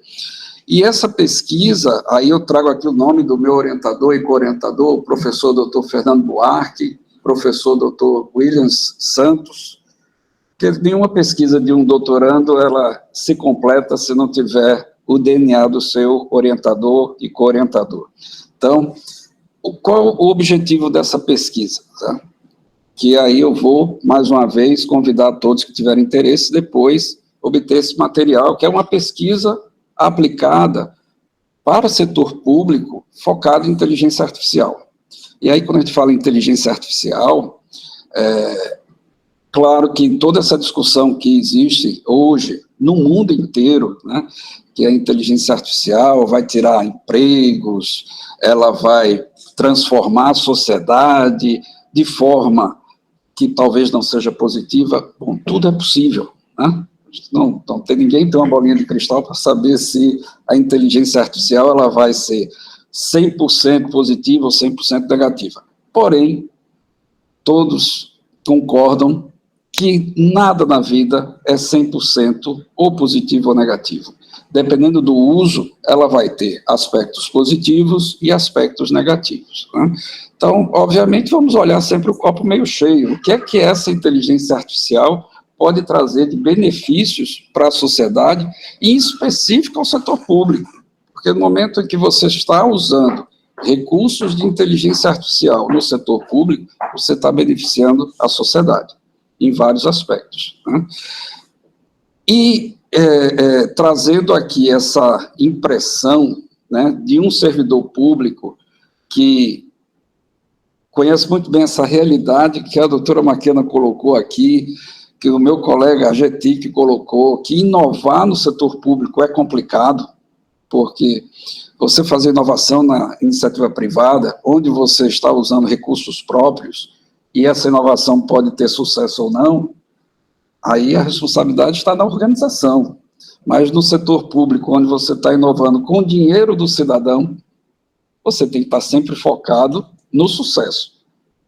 E essa pesquisa, aí eu trago aqui o nome do meu orientador e co-orientador, o professor Dr. Fernando Buarque, professor Dr. Williams Santos, Porque nenhuma pesquisa de um doutorando, ela se completa se não tiver o DNA do seu orientador e co-orientador. Então, qual o objetivo dessa pesquisa? Tá? Que aí eu vou, mais uma vez, convidar todos que tiverem interesse, depois obter esse material, que é uma pesquisa aplicada para o setor público, focado em inteligência artificial. E aí, quando a gente fala em inteligência artificial, claro que toda essa discussão que existe hoje, no mundo inteiro, né, que a inteligência artificial vai tirar empregos, ela vai transformar a sociedade de forma que talvez não seja positiva, bom, tudo é possível, né? Não tem ninguém tem uma bolinha de cristal para saber se a inteligência artificial ela vai ser 100% positiva ou 100% negativa. Porém, todos concordam que nada na vida é 100% ou positivo ou negativo. Dependendo do uso, ela vai ter aspectos positivos e aspectos negativos, né? Então, obviamente, vamos olhar sempre o copo meio cheio. O que é que essa inteligência artificial pode trazer de benefícios para a sociedade, e em específico ao setor público? Porque no momento em que você está usando recursos de inteligência artificial no setor público, você está beneficiando a sociedade, em vários aspectos, né? E trazendo aqui essa impressão, né, de um servidor público que conhece muito bem essa realidade que a doutora Maquena colocou aqui, que o meu colega Agetic colocou, que inovar no setor público é complicado, porque você fazer inovação na iniciativa privada, onde você está usando recursos próprios, e essa inovação pode ter sucesso ou não, aí a responsabilidade está na organização. Mas no setor público, onde você está inovando com o dinheiro do cidadão, você tem que estar sempre focado no sucesso.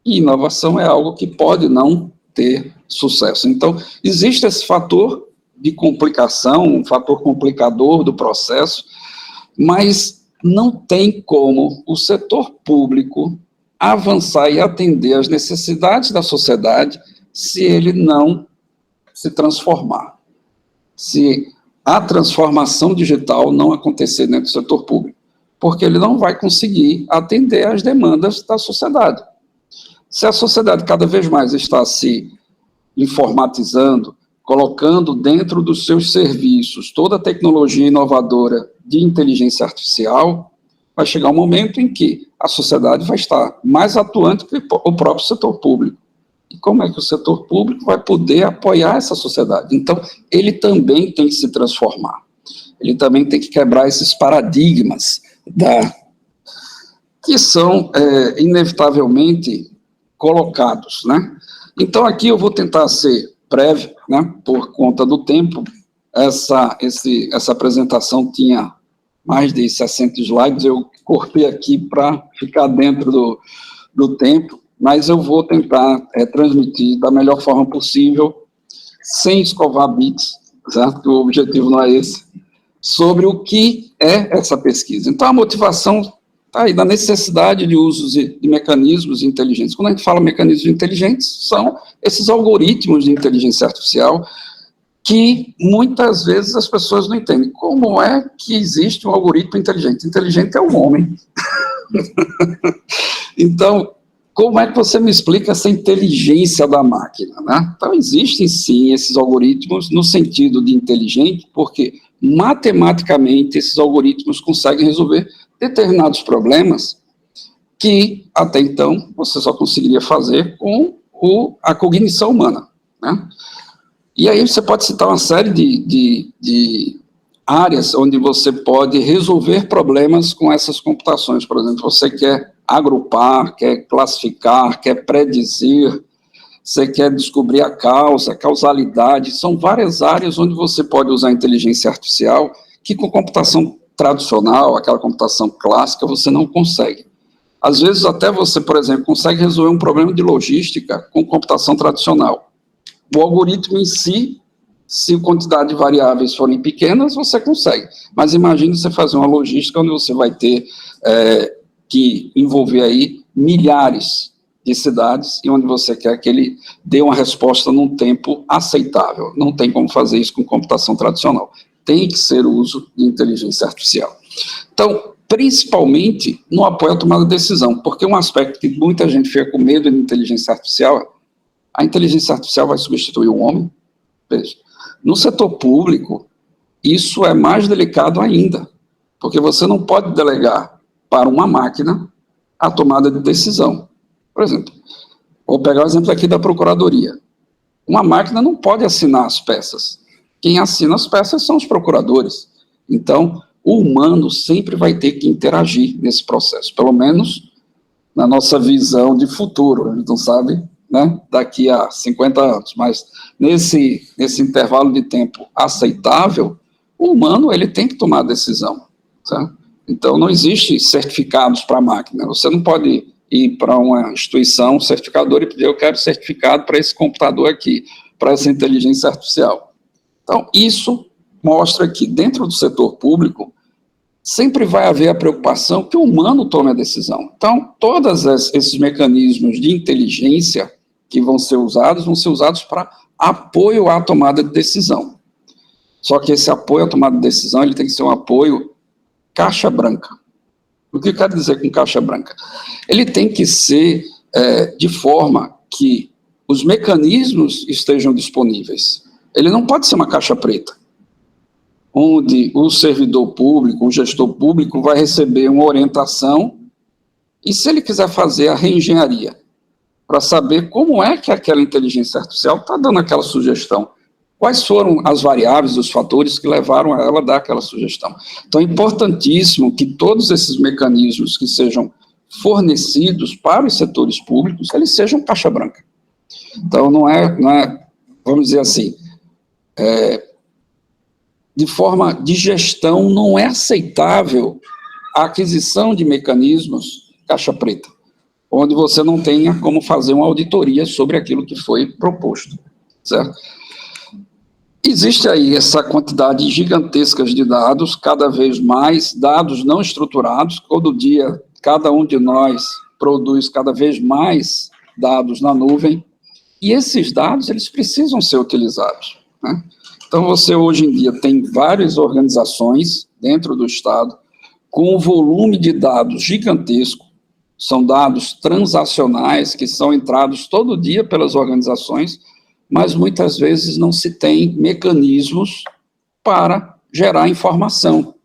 E inovação é algo que pode não ter sucesso. Então, existe esse fator de complicação, um fator complicador do processo, mas não tem como o setor público avançar e atender às necessidades da sociedade se ele não se transformar. Se a transformação digital não acontecer dentro do setor público, porque ele não vai conseguir atender às demandas da sociedade. Se a sociedade cada vez mais está se informatizando, colocando dentro dos seus serviços toda a tecnologia inovadora de inteligência artificial, vai chegar um momento em que a sociedade vai estar mais atuante que o próprio setor público. E como é que o setor público vai poder apoiar essa sociedade? Então, ele também tem que se transformar. Ele também tem que quebrar esses paradigmas que são inevitavelmente colocados, né? Então, aqui eu vou tentar ser breve, né, por conta do tempo. Essa apresentação tinha mais de 60 slides, eu cortei aqui para ficar dentro do tempo, mas eu vou tentar transmitir da melhor forma possível, sem escovar bits, certo? Que o objetivo não é esse, sobre o que é essa pesquisa. Então, a motivação está aí na necessidade de usos de mecanismos inteligentes. Quando a gente fala mecanismos inteligentes, são esses algoritmos de inteligência artificial que muitas vezes as pessoas não entendem. Como é que existe um algoritmo inteligente? Inteligente é o homem. Então, como é que você me explica essa inteligência da máquina, né? Então, existem sim esses algoritmos no sentido de inteligente, porque matematicamente esses algoritmos conseguem resolver determinados problemas que até então você só conseguiria fazer com a cognição humana, né? E aí você pode citar uma série de áreas onde você pode resolver problemas com essas computações. Por exemplo, você quer agrupar, quer classificar, quer predizer, você quer descobrir a causa, a causalidade. São várias áreas onde você pode usar a inteligência artificial que com computação tradicional, aquela computação clássica, você não consegue. Às vezes até você, por exemplo, consegue resolver um problema de logística com computação tradicional. O algoritmo em si, se a quantidade de variáveis forem pequenas, você consegue. Mas imagine você fazer uma logística onde você vai ter que envolver aí milhares de cidades e onde você quer que ele dê uma resposta num tempo aceitável. Não tem como fazer isso com computação tradicional. Tem que ser o uso de inteligência artificial. Então, principalmente no apoio à tomada de decisão, porque um aspecto que muita gente fica com medo de inteligência artificial, a inteligência artificial vai substituir o homem? Veja, no setor público, isso é mais delicado ainda, porque você não pode delegar para uma máquina a tomada de decisão. Por exemplo, vou pegar o exemplo aqui da Procuradoria. Uma máquina não pode assinar as peças. Quem assina as peças são os procuradores. Então, o humano sempre vai ter que interagir nesse processo, pelo menos na nossa visão de futuro. A gente não sabe, né, daqui a 50 anos, mas nesse intervalo de tempo aceitável, o humano ele tem que tomar a decisão. Certo? Então, não existe certificados para a máquina. Você não pode ir para uma instituição certificadora e pedir, eu quero certificado para esse computador aqui, para essa inteligência artificial. Então, isso mostra que dentro do setor público sempre vai haver a preocupação que o humano tome a decisão. Então, todos esses mecanismos de inteligência que vão ser usados para apoio à tomada de decisão. Só que esse apoio à tomada de decisão ele tem que ser um apoio caixa branca. O que eu quero dizer com caixa branca? Ele tem que ser de forma que os mecanismos estejam disponíveis. Ele não pode ser uma caixa preta, onde o servidor público, o gestor público vai receber uma orientação e se ele quiser fazer a reengenharia para saber como é que aquela inteligência artificial está dando aquela sugestão, quais foram as variáveis, os fatores que levaram a ela a dar aquela sugestão. Então, é importantíssimo que todos esses mecanismos que sejam fornecidos para os setores públicos, eles sejam caixa branca. Então, não é vamos dizer assim, de forma de gestão, não é aceitável a aquisição de mecanismos caixa preta, onde você não tenha como fazer uma auditoria sobre aquilo que foi proposto, certo? Existe aí essa quantidade gigantesca de dados, cada vez mais dados não estruturados, todo dia cada um de nós produz cada vez mais dados na nuvem, e esses dados eles precisam ser utilizados, né? Então você hoje em dia tem várias organizações dentro do Estado com um volume de dados gigantesco, são dados transacionais que são entrados todo dia pelas organizações, mas muitas vezes não se tem mecanismos para gerar informação,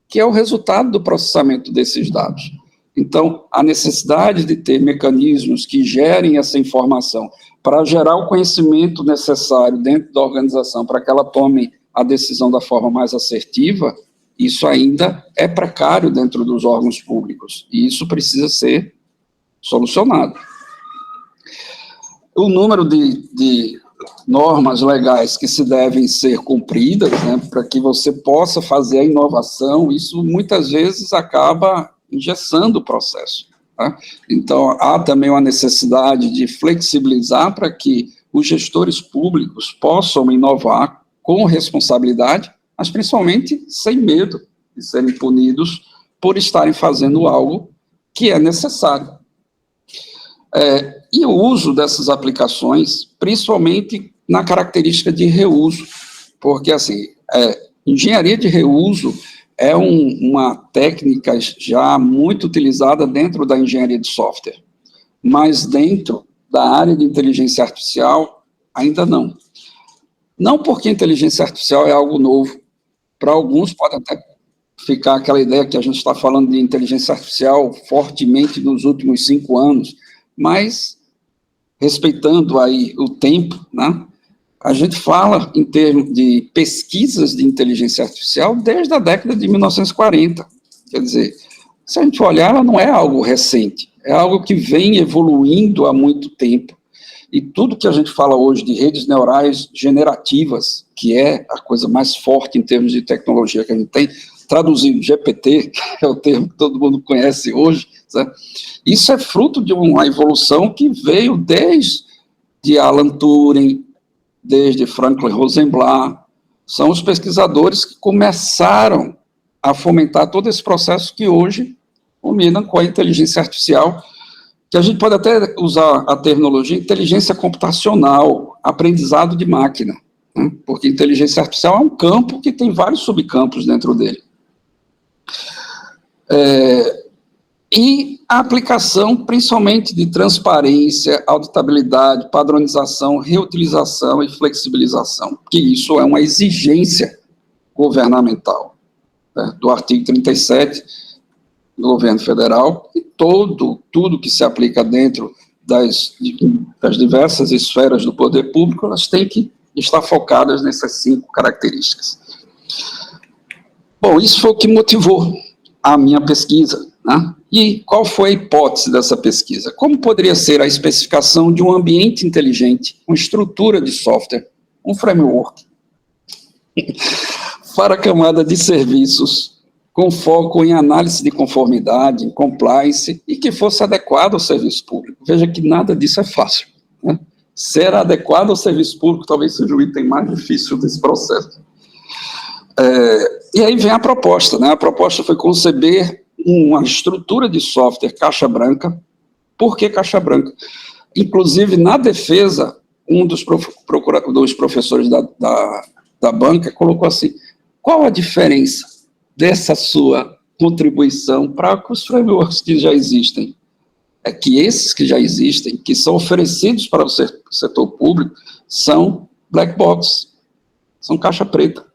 que é o resultado do processamento desses dados. Então, a necessidade de ter mecanismos que gerem essa informação para gerar o conhecimento necessário dentro da organização para que ela tome a decisão da forma mais assertiva, isso ainda é precário dentro dos órgãos públicos, e isso precisa ser solucionado. O número de normas legais que se devem ser cumpridas, né, para que você possa fazer a inovação, isso muitas vezes acaba engessando o processo, tá? Então, há também uma necessidade de flexibilizar para que os gestores públicos possam inovar com responsabilidade, mas principalmente sem medo de serem punidos por estarem fazendo algo que é necessário. E o uso dessas aplicações, principalmente na característica de reuso, porque, assim, engenharia de reuso é uma técnica já muito utilizada dentro da engenharia de software, mas dentro da área de inteligência artificial, ainda não. Não porque inteligência artificial é algo novo. Para alguns pode até ficar aquela ideia que a gente está falando de inteligência artificial fortemente nos últimos 5 anos, mas, respeitando aí o tempo, né, a gente fala em termos de pesquisas de inteligência artificial desde a década de 1940. Quer dizer, se a gente olhar, ela não é algo recente, é algo que vem evoluindo há muito tempo. E tudo que a gente fala hoje de redes neurais generativas, que é a coisa mais forte em termos de tecnologia que a gente tem, traduzindo GPT, que é o termo que todo mundo conhece hoje, certo? Isso é fruto de uma evolução que veio desde Alan Turing, desde Franklin Rosenblatt, são os pesquisadores que começaram a fomentar todo esse processo que hoje culmina com a inteligência artificial, que a gente pode até usar a terminologia inteligência computacional, aprendizado de máquina, né? Porque inteligência artificial é um campo que tem vários subcampos dentro dele. E a aplicação, principalmente de transparência, auditabilidade, padronização, reutilização e flexibilização, que isso é uma exigência governamental, né, do artigo 37 do governo federal, e tudo que se aplica dentro das diversas esferas do poder público, elas têm que estar focadas nessas 5 características. Bom, isso foi o que motivou a minha pesquisa, né? E qual foi a hipótese dessa pesquisa? Como poderia ser a especificação de um ambiente inteligente, uma estrutura de software, um framework, para a camada de serviços, com foco em análise de conformidade, em compliance, e que fosse adequado ao serviço público. Veja que nada disso é fácil, né? Ser adequado ao serviço público talvez seja o item mais difícil desse processo. E aí vem a proposta, né? A proposta foi conceber uma estrutura de software caixa branca. Por que caixa branca? Inclusive, na defesa, um dos professores da banca colocou assim: qual a diferença dessa sua contribuição para os frameworks que já existem? É que esses que já existem, que são oferecidos para o setor público, são black box, são caixa preta.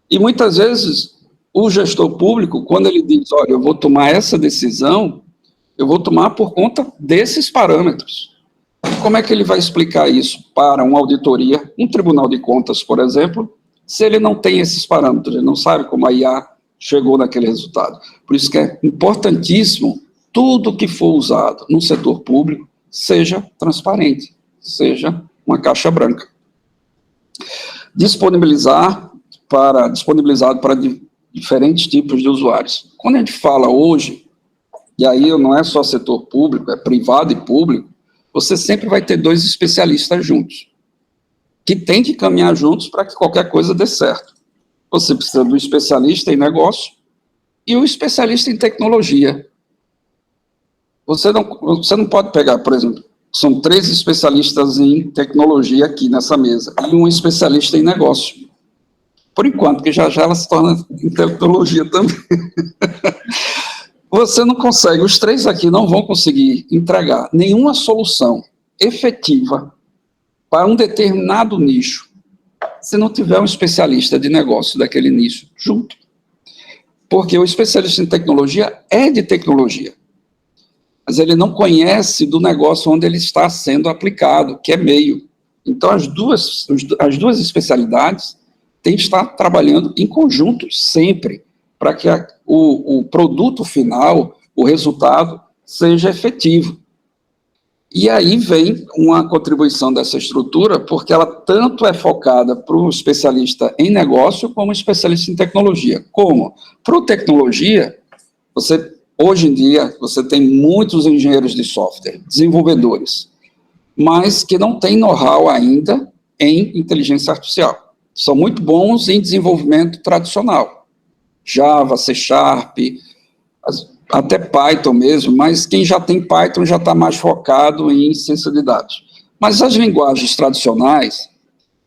E muitas vezes o gestor público, quando ele diz, olha, eu vou tomar essa decisão, eu vou tomar por conta desses parâmetros. Como é que ele vai explicar isso para uma auditoria, um tribunal de contas, por exemplo, se ele não tem esses parâmetros, ele não sabe como a IA chegou naquele resultado? Por isso que é importantíssimo tudo que for usado no setor público seja transparente, seja uma caixa branca. Disponibilizado para diferentes tipos de usuários. Quando a gente fala hoje, e aí não é só setor público, é privado e público, você sempre vai ter 2 especialistas juntos, que tem que caminhar juntos para que qualquer coisa dê certo. Você precisa do especialista em negócio e o especialista em tecnologia. Você não pode pegar, por exemplo, são 3 especialistas em tecnologia aqui nessa mesa, e um especialista em negócio. Por enquanto, porque já ela se torna em tecnologia também. Você não consegue, os 3 aqui não vão conseguir entregar nenhuma solução efetiva para um determinado nicho, se não tiver um especialista de negócio daquele nicho junto. Porque o especialista em tecnologia é de tecnologia, mas ele não conhece do negócio onde ele está sendo aplicado, que é meio. Então, as duas especialidades têm que estar trabalhando em conjunto sempre, para que o produto final, o resultado, seja efetivo. E aí vem uma contribuição dessa estrutura, porque ela tanto é focada para o especialista em negócio, como o especialista em tecnologia. Como? Para o tecnologia, hoje em dia, você tem muitos engenheiros de software, desenvolvedores, mas que não têm know-how ainda em inteligência artificial. São muito bons em desenvolvimento tradicional. Java, C#, até Python mesmo, mas quem já tem Python já está mais focado em ciência de dados. Mas as linguagens tradicionais,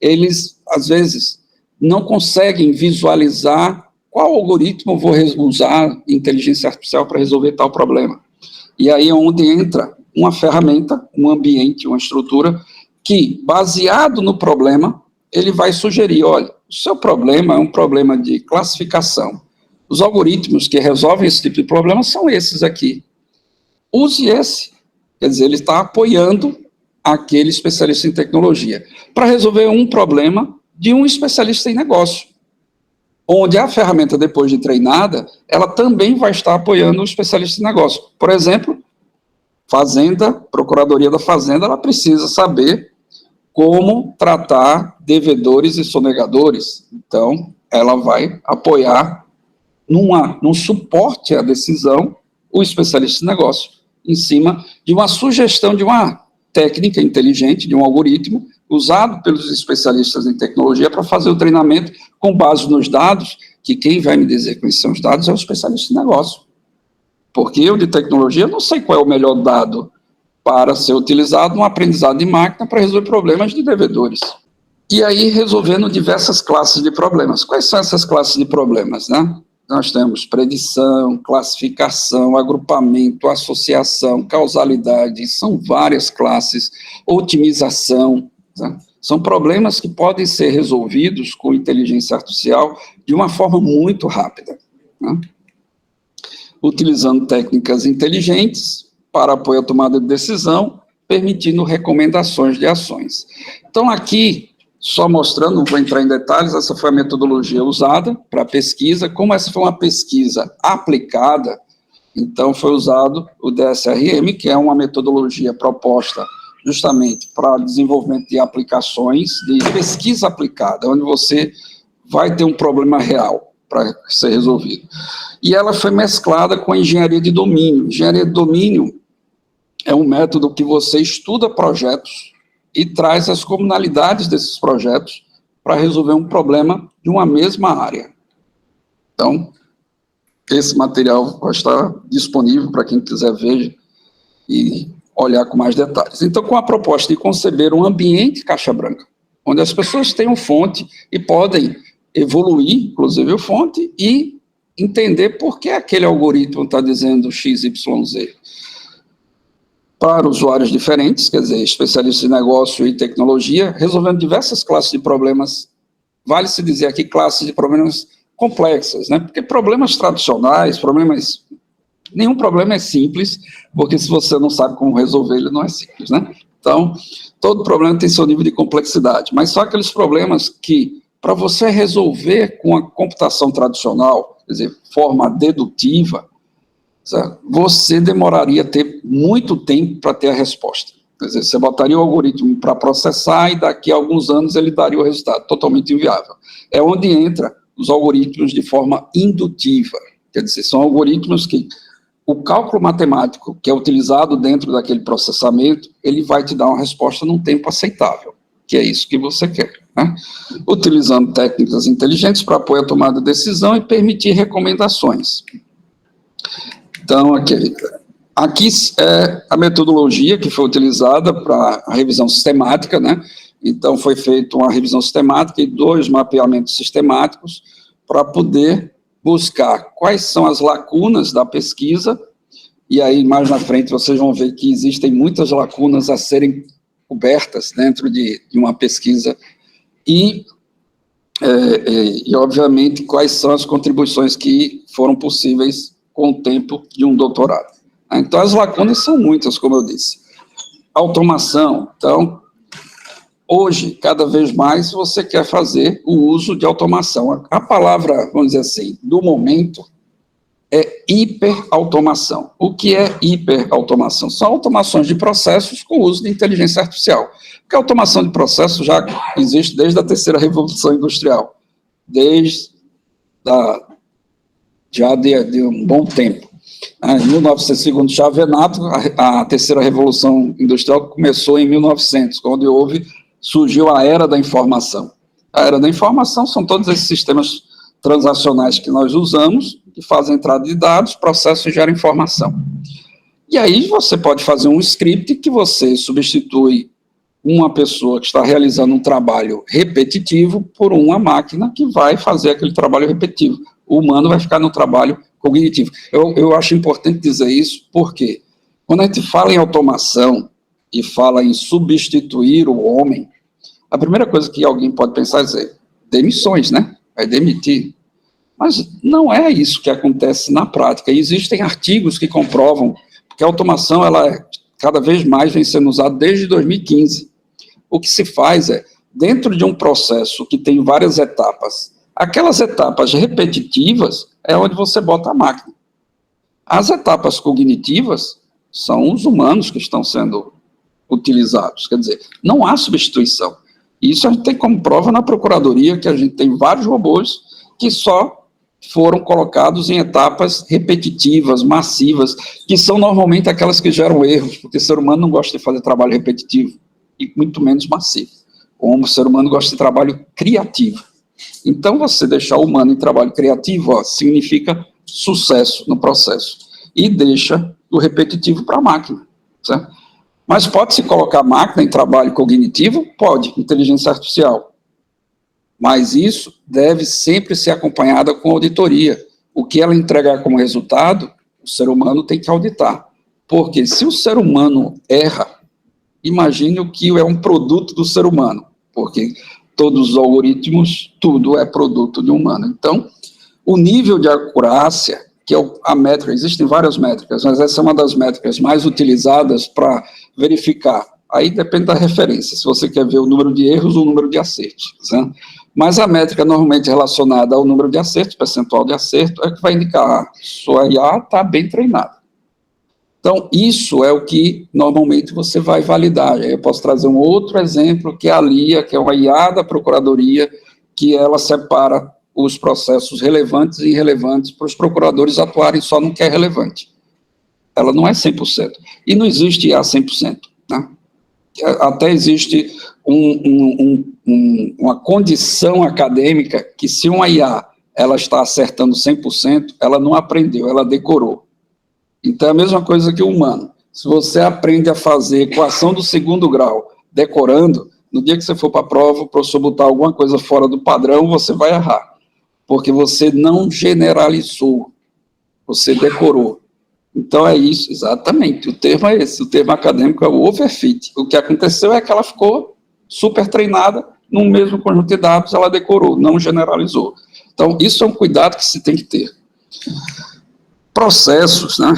eles, às vezes, não conseguem visualizar qual algoritmo vou usar inteligência artificial para resolver tal problema. E aí é onde entra uma ferramenta, um ambiente, uma estrutura, que, baseado no problema, ele vai sugerir, olha, o seu problema é um problema de classificação. Os algoritmos que resolvem esse tipo de problema são esses aqui. Use esse. Quer dizer, ele está apoiando aquele especialista em tecnologia para resolver um problema de um especialista em negócio, onde a ferramenta, depois de treinada, ela também vai estar apoiando o especialista em negócio. Por exemplo, Fazenda, Procuradoria da Fazenda, ela precisa saber como tratar devedores e sonegadores. Então, ela vai apoiar num suporte à decisão, o especialista em negócio, em cima de uma sugestão de uma técnica inteligente, de um algoritmo, usado pelos especialistas em tecnologia para fazer o treinamento com base nos dados, que quem vai me dizer quais são os dados é o especialista em negócio. Porque eu, de tecnologia, não sei qual é o melhor dado para ser utilizado no aprendizado de máquina para resolver problemas de devedores. E aí, resolvendo diversas classes de problemas. Quais são essas classes de problemas, né? Nós temos predição, classificação, agrupamento, associação, causalidade, são várias classes, otimização, né? São problemas que podem ser resolvidos com inteligência artificial de uma forma muito rápida, né? Utilizando técnicas inteligentes para apoio à tomada de decisão, permitindo recomendações de ações. Então, aqui, só mostrando, não vou entrar em detalhes, essa foi a metodologia usada para a pesquisa. Como essa foi uma pesquisa aplicada, então foi usado o DSRM, que é uma metodologia proposta justamente para desenvolvimento de aplicações, de pesquisa aplicada, onde você vai ter um problema real para ser resolvido. E ela foi mesclada com a engenharia de domínio. Engenharia de domínio é um método que você estuda projetos e traz as comunalidades desses projetos para resolver um problema de uma mesma área. Então, esse material vai estar disponível para quem quiser ver e olhar com mais detalhes. Então, com a proposta de conceber um ambiente caixa branca, onde as pessoas tenham fonte e podem evoluir, inclusive a fonte, e entender por que aquele algoritmo está dizendo XYZ. Para usuários diferentes, quer dizer, especialistas em negócio e tecnologia, resolvendo diversas classes de problemas, vale-se dizer aqui classes de problemas complexas, né? Porque problemas tradicionais, nenhum problema é simples, porque se você não sabe como resolver, ele não é simples, né? Então, todo problema tem seu nível de complexidade, mas só aqueles problemas que, para você resolver com a computação tradicional, quer dizer, forma dedutiva, certo? Você demoraria ter muito tempo para ter a resposta. Quer dizer, você botaria o algoritmo para processar e daqui a alguns anos ele daria o resultado, totalmente inviável. É onde entra os algoritmos de forma indutiva. Quer dizer, são algoritmos que o cálculo matemático que é utilizado dentro daquele processamento, ele vai te dar uma resposta num tempo aceitável, que é isso que você quer, né? Utilizando técnicas inteligentes para apoio à tomada de decisão e permitir recomendações. Então, aqui é a metodologia que foi utilizada para a revisão sistemática, né? Então, foi feita uma revisão sistemática e 2 mapeamentos sistemáticos para poder buscar quais são as lacunas da pesquisa, e aí, mais na frente, vocês vão ver que existem muitas lacunas a serem cobertas dentro de uma pesquisa, e obviamente, quais são as contribuições que foram possíveis com o tempo de um doutorado. Então, as lacunas são muitas, como eu disse. Automação. Então, hoje, cada vez mais, você quer fazer o uso de automação. A palavra, vamos dizer assim, do momento, é hiperautomação. O que é hiperautomação? São automações de processos com uso de inteligência artificial. Porque a automação de processos já existe desde a terceira revolução industrial, já de um bom tempo. Em 1900, segundo Chavenato, a terceira revolução industrial começou em 1900, quando surgiu a era da informação. A era da informação são todos esses sistemas transacionais que nós usamos, que fazem entrada de dados, processam e geram informação. E aí você pode fazer um script que você substitui uma pessoa que está realizando um trabalho repetitivo por uma máquina que vai fazer aquele trabalho repetitivo. O humano vai ficar no trabalho cognitivo. Eu acho importante dizer isso, porque quando a gente fala em automação e fala em substituir o homem, a primeira coisa que alguém pode pensar é dizer, demissões, né? Vai demitir. Mas não é isso que acontece na prática. E existem artigos que comprovam que a automação, ela cada vez mais vem sendo usada desde 2015. O que se faz é, dentro de um processo que tem várias etapas, aquelas etapas repetitivas é onde você bota a máquina. As etapas cognitivas são os humanos que estão sendo utilizados. Quer dizer, não há substituição. Isso a gente tem como prova na Procuradoria, que a gente tem vários robôs que só foram colocados em etapas repetitivas, massivas, que são normalmente aquelas que geram erros, porque o ser humano não gosta de fazer trabalho repetitivo, e muito menos massivo. Como o ser humano gosta de trabalho criativo. Então, você deixar o humano em trabalho criativo, significa sucesso no processo. E deixa o repetitivo para a máquina, certo? Mas pode-se colocar máquina em trabalho cognitivo? Pode, inteligência artificial. Mas isso deve sempre ser acompanhado com auditoria. O que ela entregar como resultado, o ser humano tem que auditar. Porque se o ser humano erra, imagine o que é um produto do ser humano. Porque todos os algoritmos, tudo é produto de um humano. Então, o nível de acurácia, que é a métrica, existem várias métricas, mas essa é uma das métricas mais utilizadas para verificar. Aí depende da referência, se você quer ver o número de erros ou o número de acertos. Né? Mas a métrica normalmente relacionada ao número de acertos, percentual de acerto, é que vai indicar sua IA está bem treinada. Então, isso é o que normalmente você vai validar. Eu posso trazer um outro exemplo, que é a LIA, que é uma IA da Procuradoria, que ela separa os processos relevantes e irrelevantes para os procuradores atuarem só no que é relevante. Ela não é 100%. E não existe IA 100%. Né? Até existe uma condição acadêmica que se uma IA ela está acertando 100%, ela não aprendeu, ela decorou. Então, é a mesma coisa que o humano. Se você aprende a fazer equação do segundo grau decorando, no dia que você for para a prova, o professor botar alguma coisa fora do padrão, você vai errar. Porque você não generalizou, você decorou. Então, é isso, exatamente. O termo é esse, o termo acadêmico é o overfit. O que aconteceu é que ela ficou super treinada, no mesmo conjunto de dados, ela decorou, não generalizou. Então, isso é um cuidado que se tem que ter. Processos, né?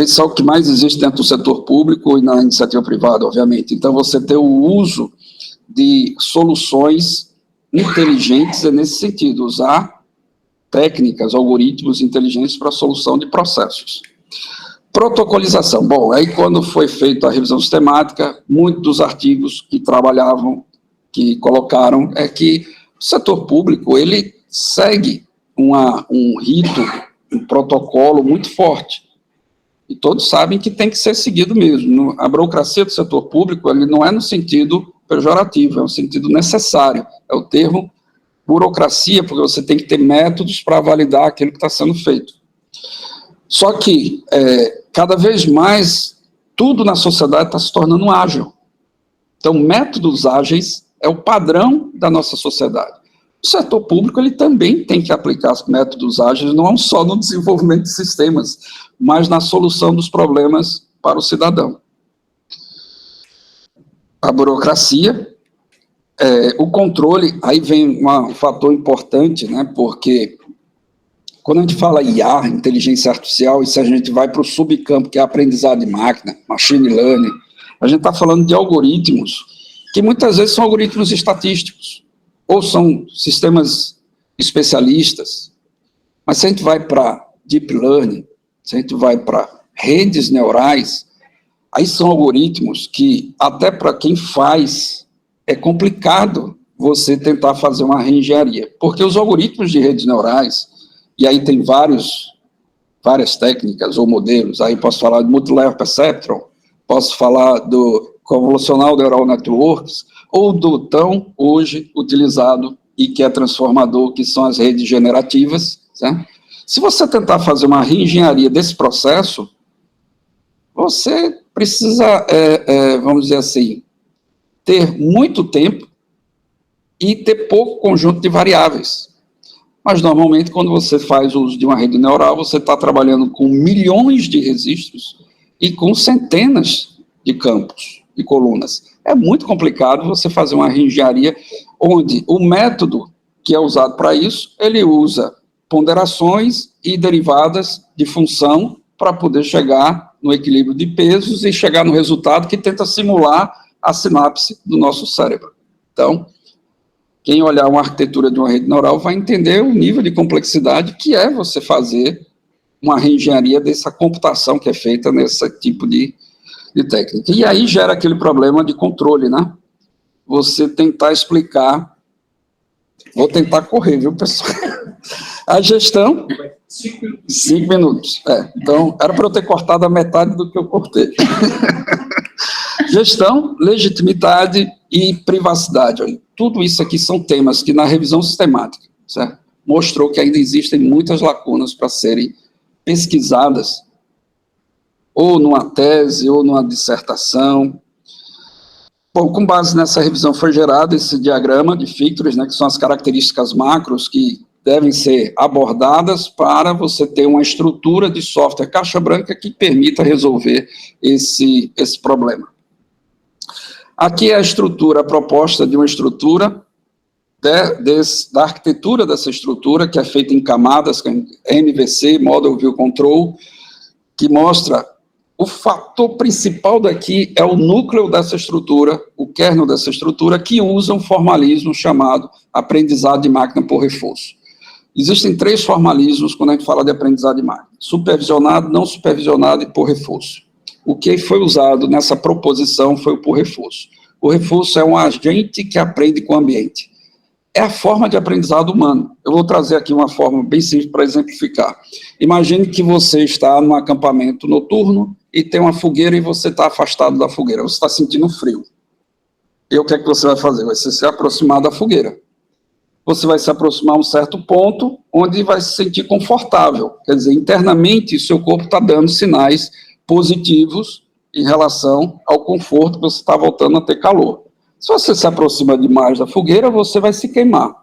Isso é o que mais existe dentro do setor público e na iniciativa privada, obviamente. Então, você ter o uso de soluções inteligentes é nesse sentido, usar técnicas, algoritmos inteligentes para a solução de processos. Protocolização. Bom, aí quando foi feita a revisão sistemática, muitos dos artigos que trabalhavam, que colocaram, é que o setor público, ele segue um rito, um protocolo muito forte. E todos sabem que tem que ser seguido mesmo. A burocracia do setor público, ele não é no sentido pejorativo, é no sentido necessário. É o termo burocracia, porque você tem que ter métodos para validar aquilo que está sendo feito. Só que, cada vez mais, tudo na sociedade está se tornando ágil. Então, métodos ágeis é o padrão da nossa sociedade. O setor público, ele também tem que aplicar métodos ágeis, não só no desenvolvimento de sistemas, mas na solução dos problemas para o cidadão. A burocracia, o controle, aí vem um fator importante, né, porque quando a gente fala IA, inteligência artificial, e se a gente vai para o subcampo, que é aprendizado de máquina, machine learning, a gente está falando de algoritmos, que muitas vezes são algoritmos estatísticos, ou são sistemas especialistas, mas se a gente vai para deep learning, se a gente vai para redes neurais, aí são algoritmos que, até para quem faz, é complicado você tentar fazer uma reengenharia, porque os algoritmos de redes neurais, e aí tem várias técnicas ou modelos, aí posso falar de Multilevel Perceptron, posso falar do Convolutional Neural Networks, ou do tão hoje utilizado e que é transformador, que são as redes generativas. Né? Se você tentar fazer uma reengenharia desse processo, você precisa, vamos dizer assim, ter muito tempo e ter pouco conjunto de variáveis. Mas, normalmente, quando você faz uso de uma rede neural, você está trabalhando com milhões de registros e com centenas de campos e colunas. É muito complicado você fazer uma reengenharia onde o método que é usado para isso, ele usa ponderações e derivadas de função para poder chegar no equilíbrio de pesos e chegar no resultado que tenta simular a sinapse do nosso cérebro. Então, quem olhar uma arquitetura de uma rede neural vai entender o nível de complexidade que é você fazer uma reengenharia dessa computação que é feita nesse tipo de técnica. E aí gera aquele problema de controle, né? Você tentar explicar, vou tentar correr, viu, pessoal? A gestão, 5 minutos. Então, era para eu ter cortado a metade do que eu cortei. Gestão, legitimidade e privacidade. Olha, tudo isso aqui são temas que na revisão sistemática, certo? Mostrou que ainda existem muitas lacunas para serem pesquisadas, ou numa tese, ou numa dissertação, Bom, com base nessa revisão foi gerado esse diagrama de features, né, que são as características macros que devem ser abordadas para você ter uma estrutura de software caixa branca que permita resolver esse problema. Aqui é a estrutura, a proposta de uma estrutura, da arquitetura dessa estrutura, que é feita em camadas, que é MVC, Model View Control, que mostra o fator principal daqui é o núcleo dessa estrutura, o kernel dessa estrutura, que usa um formalismo chamado aprendizado de máquina por reforço. Existem 3 formalismos quando a gente fala de aprendizado de máquina: supervisionado, não supervisionado e por reforço. O que foi usado nessa proposição foi o por reforço. O reforço é um agente que aprende com o ambiente. É a forma de aprendizado humano. Eu vou trazer aqui uma forma bem simples para exemplificar. Imagine que você está num acampamento noturno e tem uma fogueira e você está afastado da fogueira, você está sentindo frio. E o que é que você vai fazer? Vai se aproximar da fogueira. Você vai se aproximar a um certo ponto onde vai se sentir confortável. Quer dizer, internamente, o seu corpo está dando sinais positivos em relação ao conforto, você está voltando a ter calor. Se você se aproxima demais da fogueira, você vai se queimar.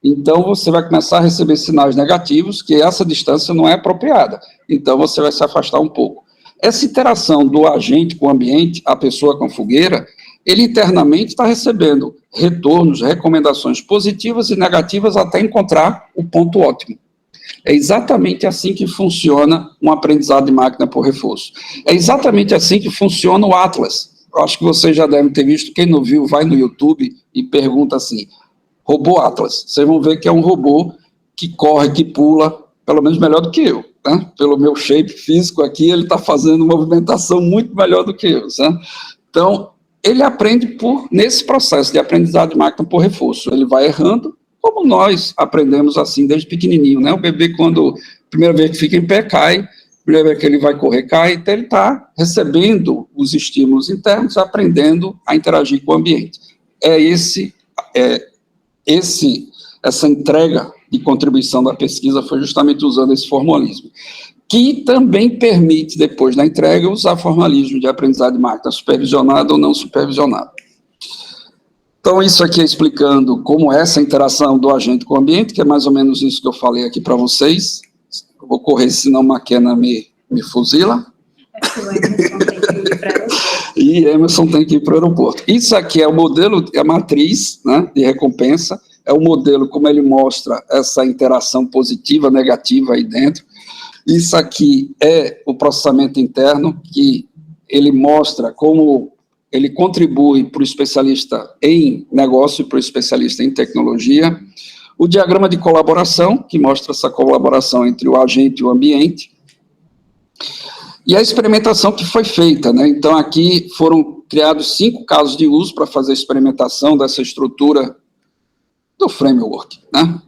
Então, você vai começar a receber sinais negativos, que essa distância não é apropriada. Então, você vai se afastar um pouco. Essa interação do agente com o ambiente, a pessoa com a fogueira, ele internamente está recebendo retornos, recomendações positivas e negativas até encontrar o ponto ótimo. É exatamente assim que funciona um aprendizado de máquina por reforço. É exatamente assim que funciona o Atlas. Eu acho que vocês já devem ter visto, quem não viu, vai no YouTube e pergunta assim, robô Atlas. Vocês vão ver que é um robô que corre, que pula, pelo menos melhor do que eu. Né? Pelo meu shape físico aqui, ele está fazendo movimentação muito melhor do que eu. Né? Então, ele aprende nesse processo de aprendizado de máquina por reforço. Ele vai errando, como nós aprendemos assim desde pequenininho. Né? O bebê, quando primeira vez que fica em pé, cai, primeira vez que ele vai correr, cai, então ele está recebendo os estímulos internos, aprendendo a interagir com o ambiente. Essa entrega de contribuição da pesquisa foi justamente usando esse formalismo, que também permite, depois da entrega, usar formalismo de aprendizado de máquina supervisionado ou não supervisionado. Então, isso aqui é explicando como é essa interação do agente com o ambiente, que é mais ou menos isso que eu falei aqui para vocês. Eu vou correr, senão Maquena me fuzila. E Emerson tem que ir para o aeroporto. Isso aqui é o modelo, é a matriz, né, de recompensa, é o modelo como ele mostra essa interação positiva, negativa aí dentro. Isso aqui é o processamento interno, que ele mostra como ele contribui para o especialista em negócio e para o especialista em tecnologia. O diagrama de colaboração, que mostra essa colaboração entre o agente e o ambiente. E a experimentação que foi feita, né? Então, aqui foram criados 5 casos de uso para fazer a experimentação dessa estrutura do framework, né?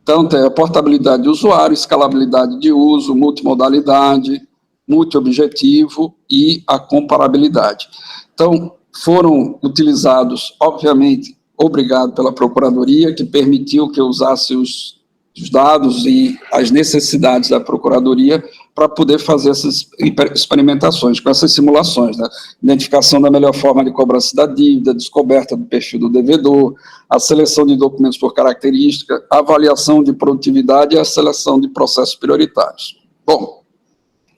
Então, tem a portabilidade de usuário, escalabilidade de uso, multimodalidade, multiobjetivo e a comparabilidade. Então, foram utilizados, obviamente, obrigado pela Procuradoria, que permitiu que eu usasse os dados e as necessidades da Procuradoria para poder fazer essas experimentações, com essas simulações, né? Identificação da melhor forma de cobrança da dívida, descoberta do perfil do devedor, a seleção de documentos por característica, avaliação de produtividade e a seleção de processos prioritários. Bom,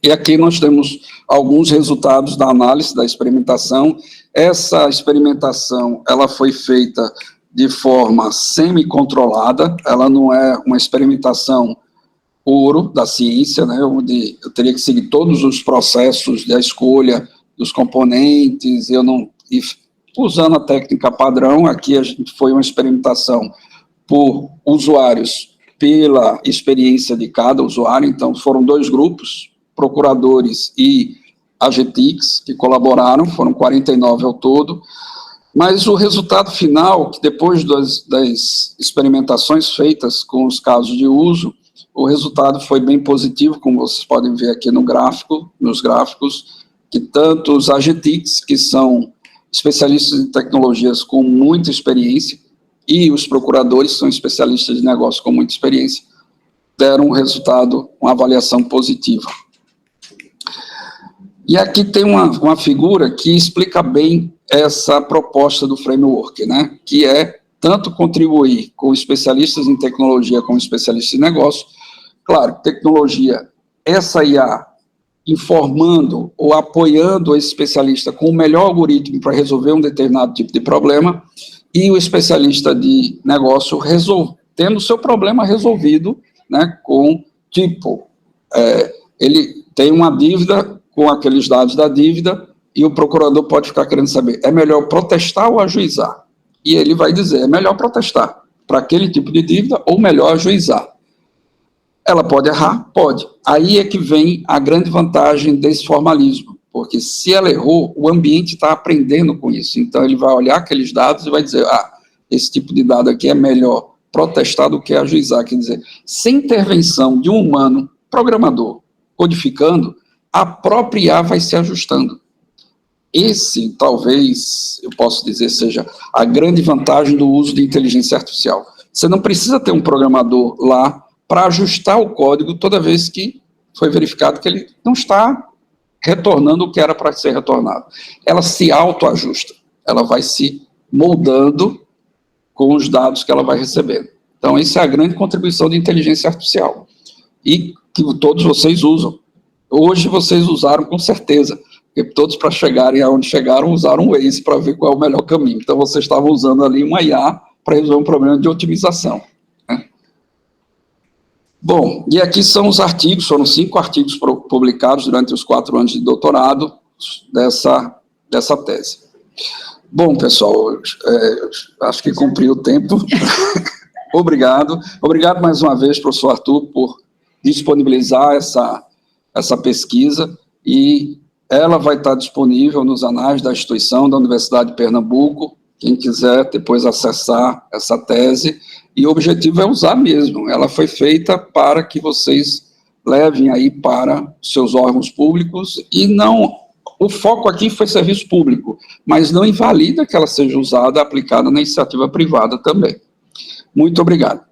e aqui nós temos alguns resultados da análise da experimentação. Essa experimentação, ela foi feita de forma semi-controlada, ela não é uma experimentação ouro da ciência, né, onde eu teria que seguir todos os processos da escolha dos componentes, usando a técnica padrão. Aqui a gente foi uma experimentação por usuários, pela experiência de cada usuário, então foram 2 grupos, procuradores e AGTICs, que colaboraram, foram 49 ao todo, mas o resultado final, que depois das experimentações feitas com os casos de uso, o resultado foi bem positivo, como vocês podem ver aqui nos gráficos, que tanto os AGTICs, que são especialistas em tecnologias com muita experiência, e os procuradores, que são especialistas de negócio com muita experiência, deram um resultado, uma avaliação positiva. E aqui tem uma figura que explica bem essa proposta do framework, né, que é tanto contribuir com especialistas em tecnologia como especialistas em negócio. Claro, tecnologia, essa IA informando ou apoiando esse especialista com o melhor algoritmo para resolver um determinado tipo de problema, e o especialista de negócio tendo o seu problema resolvido, né, com tipo, ele tem uma dívida com aqueles dados da dívida, e o procurador pode ficar querendo saber, é melhor protestar ou ajuizar? E ele vai dizer, é melhor protestar para aquele tipo de dívida ou melhor ajuizar. Ela pode errar? Pode. Aí é que vem a grande vantagem desse formalismo, porque se ela errou, o ambiente está aprendendo com isso. Então, ele vai olhar aqueles dados e vai dizer, esse tipo de dado aqui é melhor protestar do que ajuizar. Quer dizer, sem intervenção de um humano, programador, codificando, a própria IA vai se ajustando. Esse, talvez, eu posso dizer, seja a grande vantagem do uso de inteligência artificial. Você não precisa ter um programador lá para ajustar o código toda vez que foi verificado que ele não está retornando o que era para ser retornado. Ela se autoajusta, ela vai se moldando com os dados que ela vai recebendo. Então, essa é a grande contribuição de inteligência artificial. E que todos vocês usam. Hoje vocês usaram com certeza, porque todos para chegarem aonde chegaram usaram o Waze para ver qual é o melhor caminho. Então, vocês estavam usando ali uma IA para resolver um problema de otimização. Né? Bom, e aqui são os artigos, foram 5 artigos publicados durante os 4 anos de doutorado dessa tese. Bom, pessoal, acho que cumpri o tempo. Obrigado. Obrigado mais uma vez, professor Arthur, por disponibilizar essa pesquisa, e ela vai estar disponível nos anais da instituição da Universidade de Pernambuco, quem quiser depois acessar essa tese, e o objetivo é usar mesmo, ela foi feita para que vocês levem aí para seus órgãos públicos, e não, o foco aqui foi serviço público, mas não invalida que ela seja usada, aplicada na iniciativa privada também. Muito obrigado.